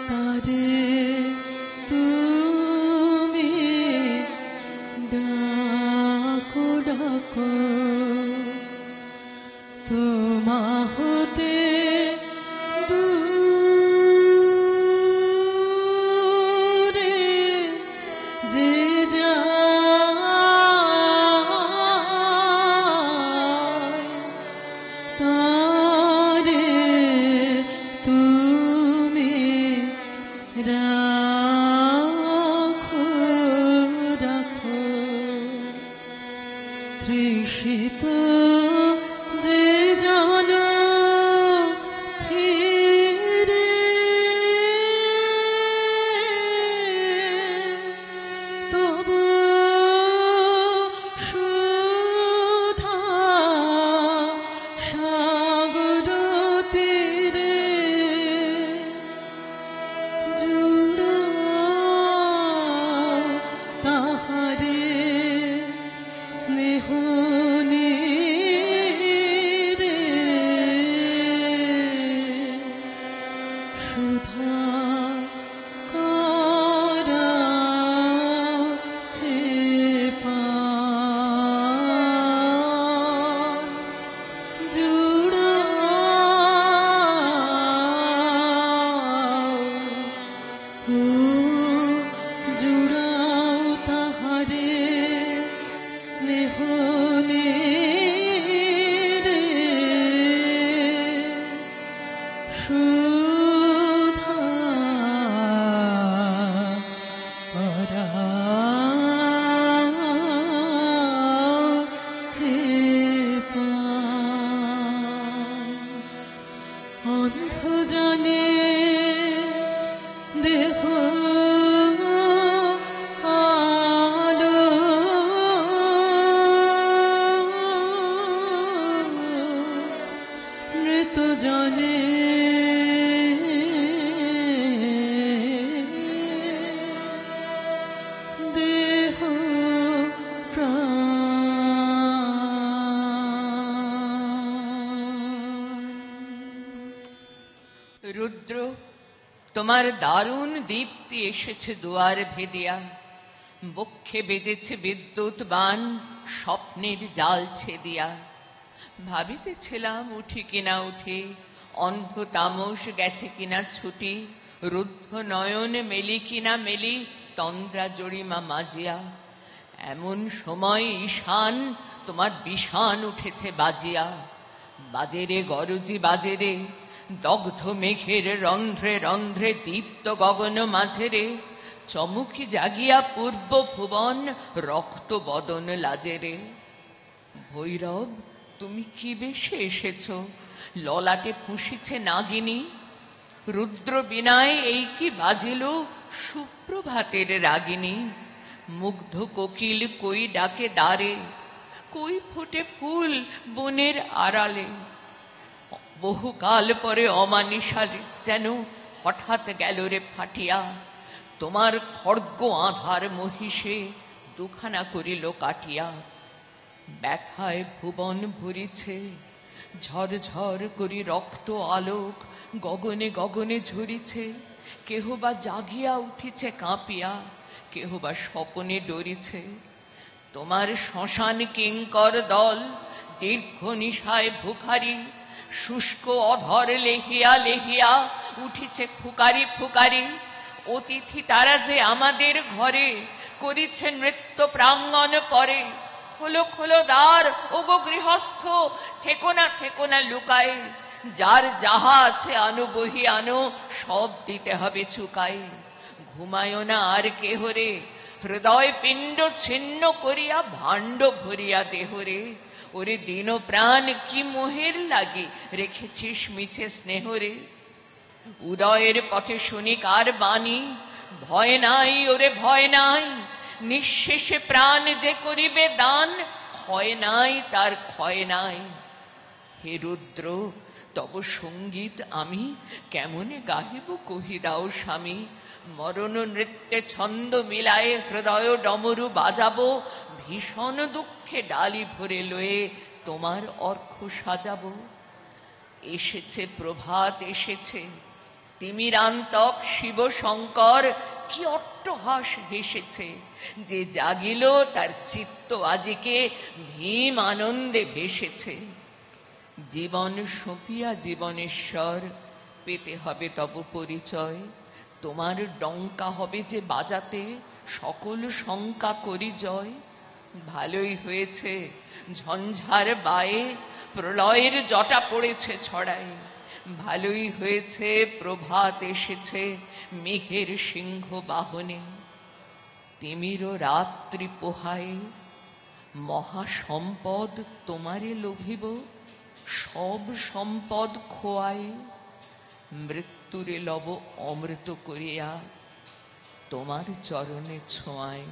তারে তুমি ডাকো ডাকো তোমা হতে দূরে যে যায় তারে তুমি রাখো রাখো তৃষিত যে জন ফিরে তবু সুধা সাগর তীরে জুড়াও তাহারে স্নেহ নীরে সুধা করাও হে প্রাণ জুড়াও ও জুড়াও তাহারে স্নেহ নীরে সুধা করাও হে প্রাণ অন্ধ জানে দেহ আলো মৃত জানে দেহ প্রাণ রুদ্র, তোমার দারুণ দীপ্তি এসেছে দুয়ার ভেদিয়া, বক্ষে বেজেছে বিদ্যুৎ বান, স্বপ্নের জাল ছেদিয়া। ভাবিতেছিলাম উঠি কিনা উঠি, অন্ধ তামস গেছে কিনা ছুটি, রুদ্ধ নয়ন মেলি কিনা মেলি, তন্দ্রা জড়িমা মাজিয়া। এমন সময় ঈশান তোমার বিষান উঠেছে বাজিয়া। বাজেরে গরজি বাজেরে, দগ্ধ মেঘের রন্ধ্রে রন্ধ্রে দীপ্ত গগন মাঝেরে, চমুকি জাগিয়া পূর্ব ভুবন, রক্ত বদন লাজেরে। ভৈরব, তুমি কি বেশে এসেছ, ললাটে ফুঁসিছে নাগিনী। রুদ্র বিনায় এই কি বাজিল, সুপ্রভাতের রাগিনী। মুগ্ধ কোকিল কই ডাকে দ্বারে, কই ফোটে ফুল বনের আড়ালে। বহুকাল পরে অমানিশালে যেন হঠাৎ গেল রে ফাটিয়া, তোমার খড়গ আধার মহিষে দুখানা করিল কাটিয়া। ব্যথায় ভুবন ভরিছে, ঝরঝর করি রক্ত আলোক গগনে গগনে ঝরিছে। কেহ বা জাগিয়া উঠিছে কাঁপিয়া, কেহ বা স্বপনে ডরিছে। তোমার শ্মশান কিঙ্কর দল দীর্ঘ নিশায় ভুখারি, শুষ্ক অধর লেহিয়া লেহিয়া উঠিছে ফুকারি ফুকারি। অতিথি তারা যে আমাদের ঘরে, করিছে নৃত্য প্রাঙ্গণ পরে। খোলো খোলো দ্বার ওগো গৃহস্থ, থেকো না লুকায়। যার যাহা আছে আনো বহি আনো, সব দিতে হবে চুকাই। ঘুমায়ও না আর কেহরে, হৃদয় পিণ্ড ছিন্ন করিয়া ভাণ্ড ভরিয়া দেহরে। ওরে দিন প্রাণ কি মোহের লাগে, রেখেছিস মিছে স্নেহরে। উদয়ের পথে শুনি কার বাণী, ভয় নাই ওরে ভয় নাই। নিঃশেষে প্রাণ যে করিবে দান, ক্ষয় নাই তার ক্ষয় নাই। হে রুদ্র, তব সঙ্গীত আমি কেমনে গাহিব কহি দাও স্বামী। মরণ নৃত্যে ছন্দ মিলায়ে হৃদয় ডমরু বাজাবো, ভীষণ দুঃখে ডালি ভরে লয়ে তোমার অর্ঘ্য সাজাবো। এসেছে প্রভাত এসেছে, তিমিরান্তক শিব শঙ্কর কি অট্টহাস হেসেছে। যে জাগিল তার চিত্ত আজিকে ভীম আনন্দে ভেসেছে। জীবন সঁপিয়া জীবনেশ্বর, পেতে হবে তব পরিচয়। তোমার ডঙ্কা হবে যে বাজাতে, সকল শঙ্কা করি জয়। ভালোই হয়েছে ঝঞ্ঝার বায়ে, প্রলয়ের জটা পড়েছে ছড়াই। ভালোই হয়েছে প্রভাত এসেছে মেঘের সিংহ বাহনে। তিমিরও রাত্রি পোহায়ে, মহাসম্পদ তোমারে লোভিব, সব সম্পদ খোয়ায়ে। মৃত্যুরে লব অমৃত করিয়া, তোমার চরণে ছোঁয়ায়।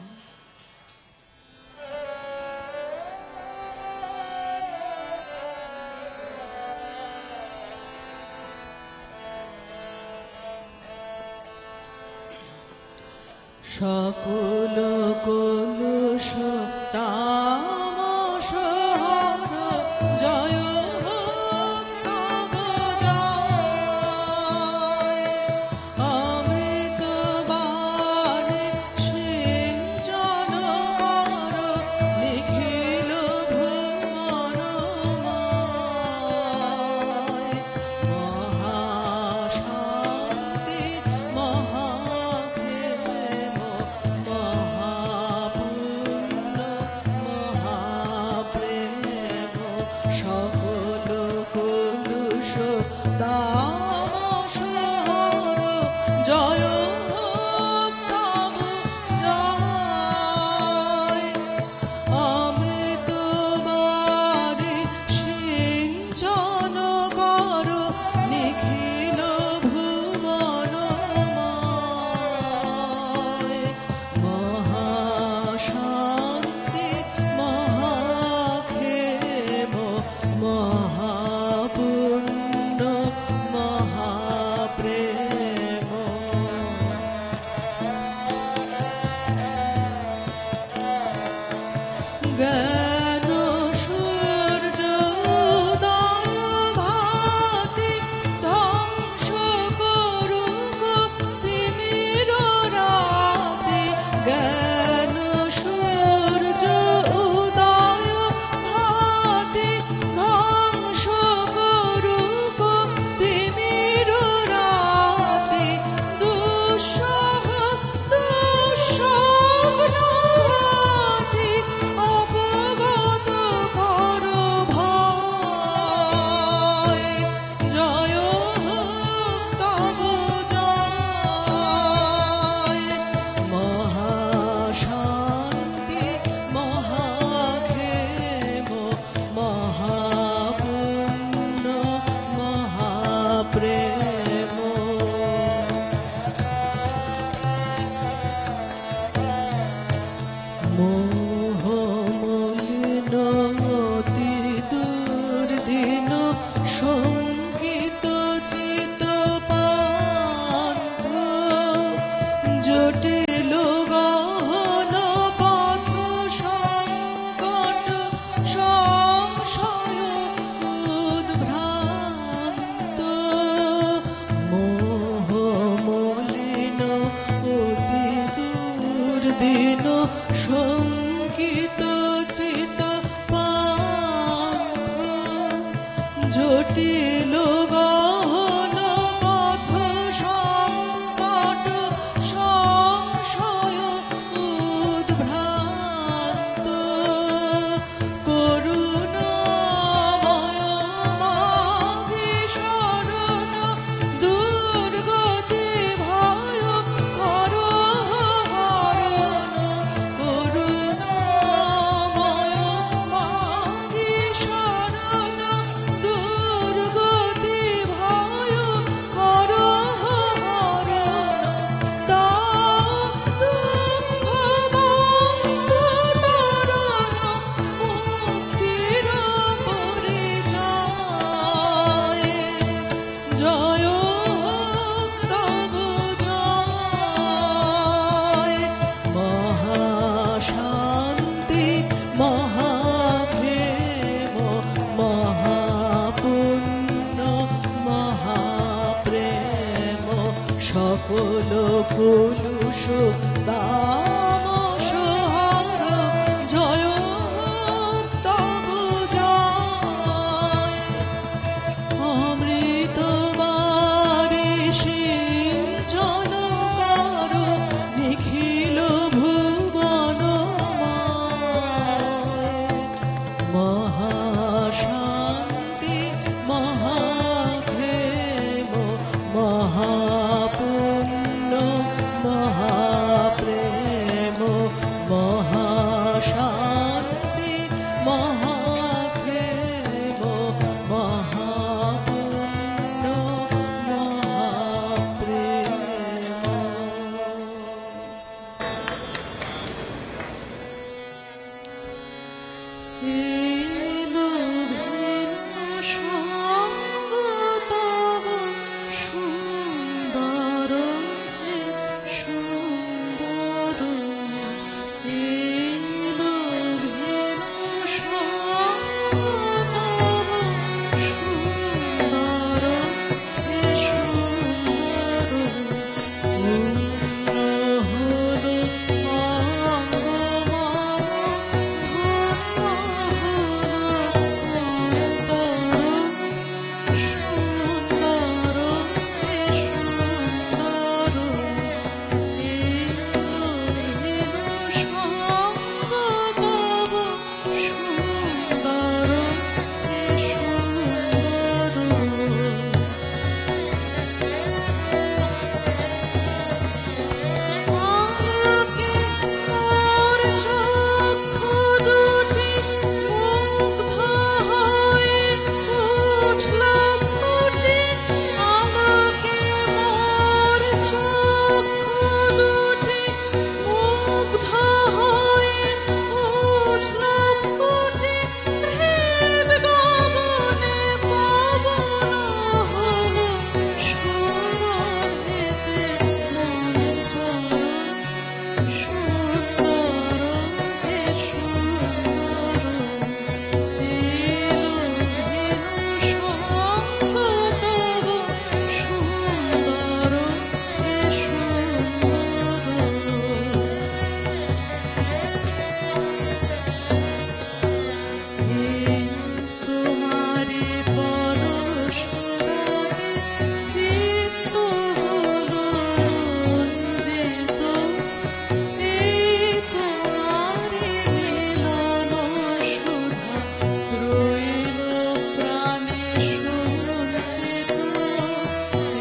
সকল কলুষ তামস হর, জয় হোক তব জয়। অমৃত বারে সিঞ্চন কর, নিখিল ভুবনময়। মহাশান্তি মহাক্ষেম, মহাপুণ্য মহাপ্রেম। সকল কলুষ তামস হর, জয় হোক তব জয়। অমৃত বারে সিঞ্চন কর, নিখিল ভুবনময়। মহাশান্তি মহাক্ষেম, মহাপুণ্য মহাপ্রেম। জ্ঞান সূর্য উদয় ভাতি, ধ্বংস করুক তিমির রাতি। জ্ঞান সূর্য উদয় ভাতি, ধ্বংস করুক তিমির রাতি। দুঃসহ দুঃস্বপ্নঘাতী, অবগত কর ভয়। জয় হোক তব জয়। মহাশান্তি মহাক্ষেম, মহাপুণ্য মহাপ্রেম। মোহ মলিন অতি দুর্দিন, শঙ্কিত চিত পান্থ। জটিল গহন পথ সংকট, সংশয় উদ্ভ্রান্ত। মোহ মলিন অতি দুর্দিন, শঙ্কিত চিত পান্থ। জটিল গহন পথ সংকট, সংশয় উদ্ভ্রান্ত। করুণাময় মাগে শরণ, দুর্গতি ভয় কর হরণ। করুণাময় কলুষ তামস হর জয় হোক তব জয়। অমৃত বারিশি জলকর নিখিল ভুবনময়। মহাশান্তি মহাপ্রেম মহাপুণ্য মহাপ্রেম মহাশান্তি মহাপ্রেম মহাপুণ্য মহাপ্রেম। এলো ভেনু সঙ্গ তব সুন্দর হে সুন্দর। এলো ভেনু সঙ্গ তব সুন্দর হে সুন্দর। পূর্ণ হলো অঙ্গ মম আলোকে মোর চক্ষু দুটি মুগ্ধ হয়ে উঠল ফুটে। আলোকে মোর চক্ষু দুটি মুগ্ধ হয়ে উঠল ফুটে। হৃদ গগনে পবন হলো সুর হেতে মন্থর। সুন্দর হে সুন্দর। এলো ভেনু সঙ্গ তব সুন্দর হে সুন্দর। তোমারে পরশ রাগে চিত্ত হলো রঞ্জিত। এই তোমারে মিলন সুধা রইল প্রাণে সঞ্চিত।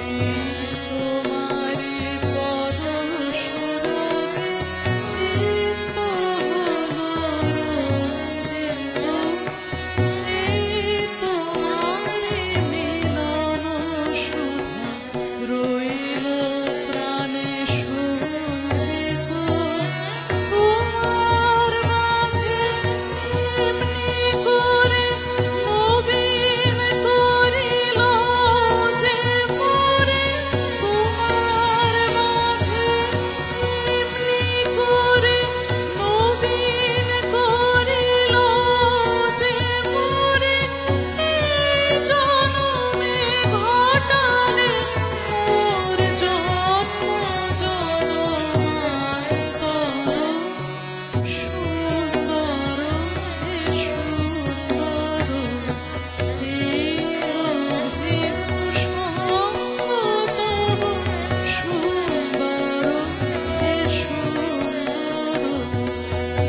এই তোমারে পরশ রাগে চিত্ত হলো রঞ্জিত। এই তোমারে মিলন সুধা রইল প্রাণে সঞ্চিত। তোমার মাঝে এমনি করে নবীন করিল যে মোরে। তোমার মাঝে এমনি করে নবীন করিল যে মোরে। এই জনমে ঘটালে মোর জন্ম জন্মান্তর। সুন্দর হে সুন্দর। এলো ভেনু সঙ্গ তব সুন্দর হে সুন্দর।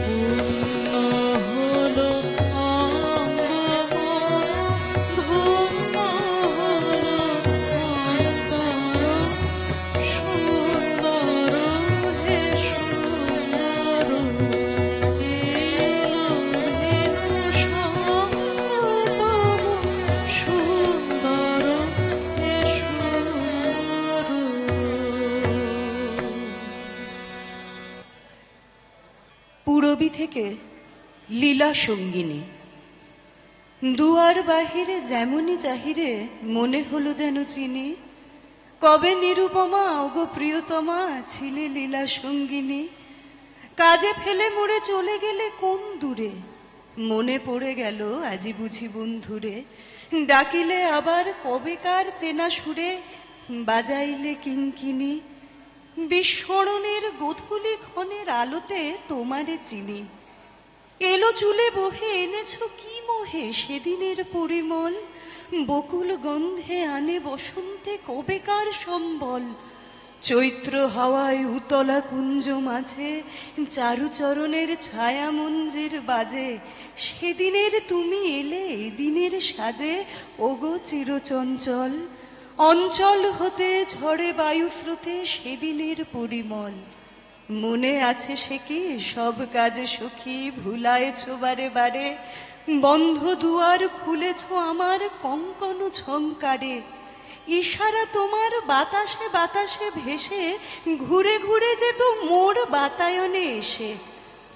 পূর্ণ হলো অঙ্গ মম ধন্য হলো অন্তর। সুন্দর হে সুন্দর। এলো ভেনু সঙ্গ তব সুন্দর হে সুন্দর। পূরবী থেকে লীলা সঙ্গিনী। দুয়ার বাহিরে যেমনই চাহিরে মনে হলো যেন চিনি। কবে নিরুপমা অগো প্রিয়তমা ছিলে লীলা সঙ্গিনী। কাজে ফেলে মোড়ে চলে গেলে কোন দূরে। মনে পড়ে গেল আজি বুঝি বন্ধুরে। ডাকিলে আবার কবেকার চেনা সুরে বাজাইলে কিঙ্কিনি। বিস্মরণের গোধূলি ক্ষণের আলোতে তোমারে চিনি। এলো চুলে বহে এনেছ কি মোহে সেদিনের পরিমল, বকুল গন্ধে আনে বসন্তে কবেকার সম্বল। চৈত্র হাওয়ায় উতলা কুঞ্জ মাঝে চারুচরণের ছায়া মঞ্জের বাজে, সেদিনের তুমি এলে এদিনের সাজে ওগো চিরচঞ্চল। অঞ্চল হতে ঝড়ে বায়ুস্রোতে সেদিনের পরিমল। মনে আছে সে কি সব কাজে সখী ভুলায়েছ বারে বারে, বন্ধ দুয়ার খুলেছ আমার কঙ্কন ঝংকারে। ইশারা তোমার বাতাসে বাতাসে ভেসে ঘুরে ঘুরে যেত মোর বাতায়নে এসে,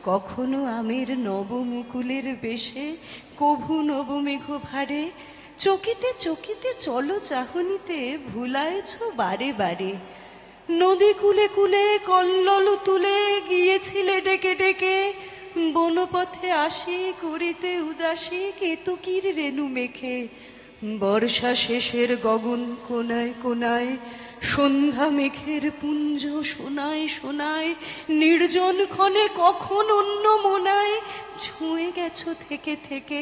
কখনো আমের নবমুকুলের বেশে কভু নবমেঘ ভারে। চকিতে চকিতে চলো চাহনিতে ভুলায়েছ বারে বারে। নদী কুলে কুলে কল্লোল তুলে গিয়েছিলে ডেকে ডেকে, বনপথে আসি করিতে উদাসী কেতকীর রেণু মেখে। বর্ষা শেষের গগন কোনায় কোনায় সন্ধ্যা মেঘের পুঞ্জ শোনায় শোনায়, নির্জন ক্ষণে কখন অন্য মোনায় ছুঁয়ে গেছো থেকে থেকে।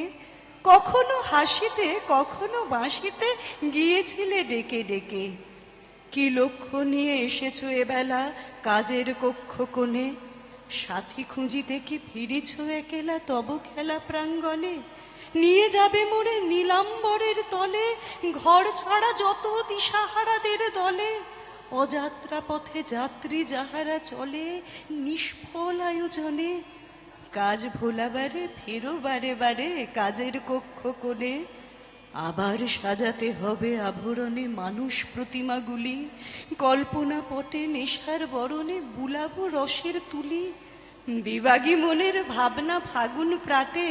কখনো হাসিতে কখনো বাঁশিতে গিয়েছিলে ডেকে ডেকে। কি লক্ষ্য নিয়ে এসেছো এবেলা কাজের কক্ষ কোণে, সাথী খুঁজিতে কি ফিরিছ একেলা তব খেলা প্রাঙ্গণে। নিয়ে যাবে মোরে নীলাম্বরের তলে ঘর ছাড়া যত দিশাহারাদের দলে। অযাত্রা পথে যাত্রী যাহারা চলে নিষ্ফল আয়োজনে, কাজ ভোলাবারে ফেরো বারে বারে কাজের কক্ষ কোণে। আবার সাজাতে হবে আভরণে মানুষ প্রতিমাগুলি, কল্পনা পটে নেশার বরণে বুলাবো রসের তুলি। বিবাগী মনের ভাবনা ফাগুন প্রাতে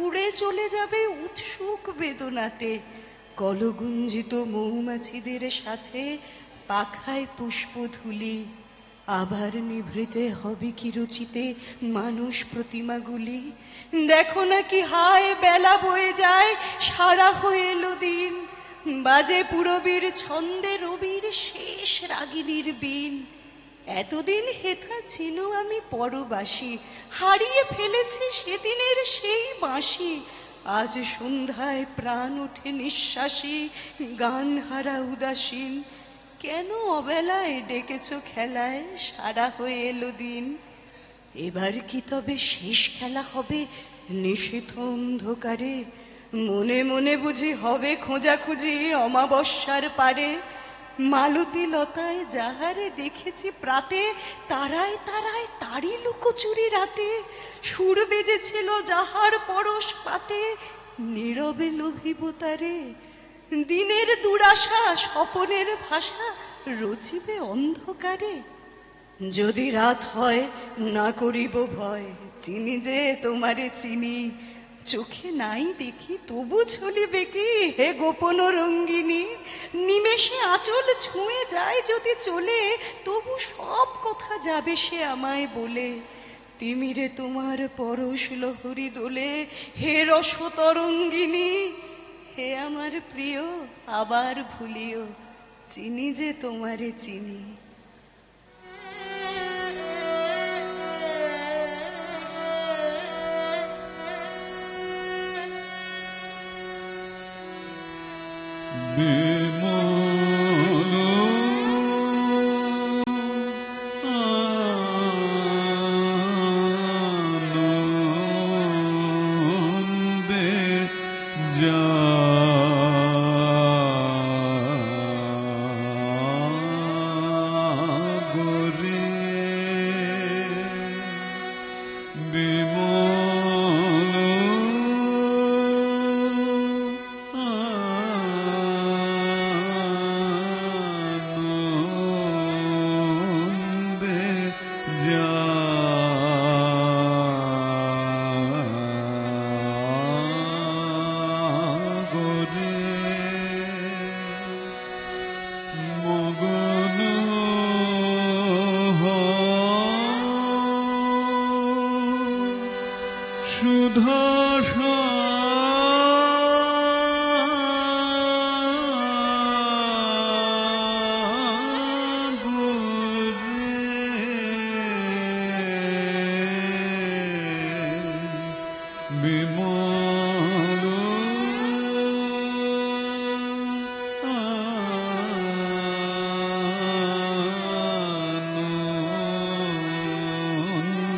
উড়ে চলে যাবে উৎসুক বেদনাতে, কলগুঞ্জিত মৌমাছিদের সাথে পাখায় পুষ্পধুলি। আবার নিভৃতে হবে কি রচিতে মানুষ প্রতিমাগুলি। দেখো না কি হায় বেলা বয়ে যায় সারা হয়ে এলো দিন, বাজে পুরবীর ছন্দে রবির শেষ রাগিনীর বিন। এতদিন হেথা ছিল আমি পরবাসী, হারিয়ে ফেলেছি সেদিনের সেই বাঁশি। আজ সন্ধ্যায় প্রাণ ওঠে নিঃশ্বাসী গান হারা উদাসীন। কেন অবেলায় ডেকেছ খেলায় সারা হয়ে এলো দিন। এবার কি তবে শেষ খেলা হবে নিশীথ অন্ধকারে, মনে মনে বুঝি হবে খোঁজাখুঁজি অমাবস্যার পারে। মালতী লতায় যাহারে দেখেছি প্রাতে, তারায় তারায় তারই লুকোচুরি রাতে। সুর বেজেছিল যাহার পরশ পাতে, নীরবে লোভিব তারে। দিনের দুরাশা স্বপনের ভাষা রচিবে অন্ধকারে। যদি রাত হয় না করিব ভয়, চিনি যে তোমারে চিনি। চোখে নাই দেখি তবু চলিবে কি হে গোপন রঙ্গিনী। নিমেষে আঁচল ছুঁয়ে যায় যদি চলে, তবু সব কথা যাবে সে আমায় বলে। তিমিরে তোমার পরশ লহরী দোলে হে রস তরঙ্গিনী। হে আমার প্রিয় আবার ভুলিও, চিনি যে তোমারে চিনি। বিমল আনন্দে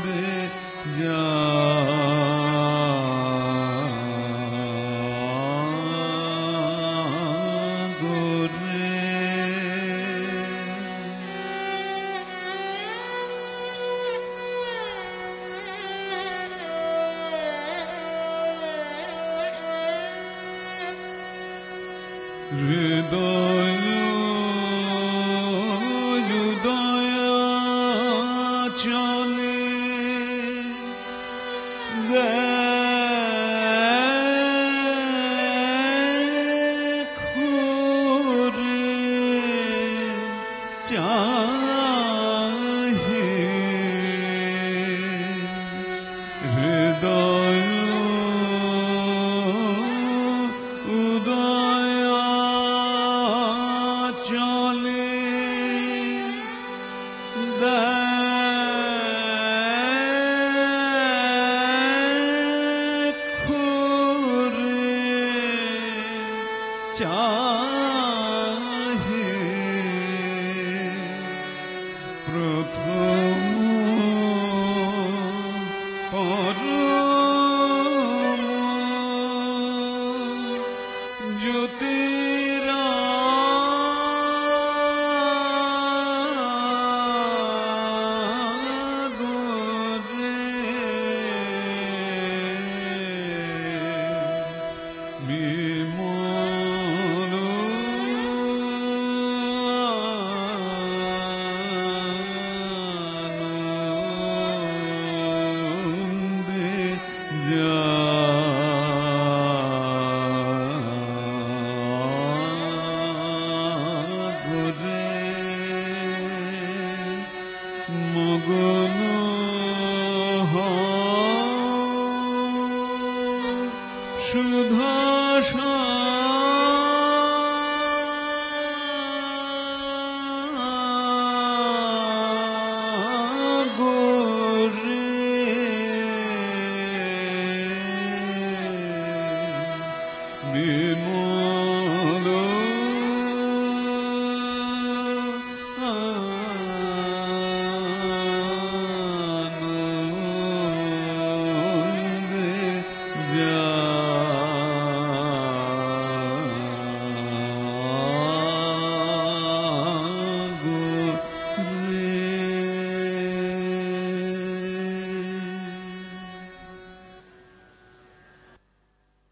হৃদয় চলে দেখরে চাহে হৃদয় উদয় চলে দেখরে চাহে প্রথম পরম জ্যোতিরা বিমল আনন্দে জাগরে মগন হও সুধা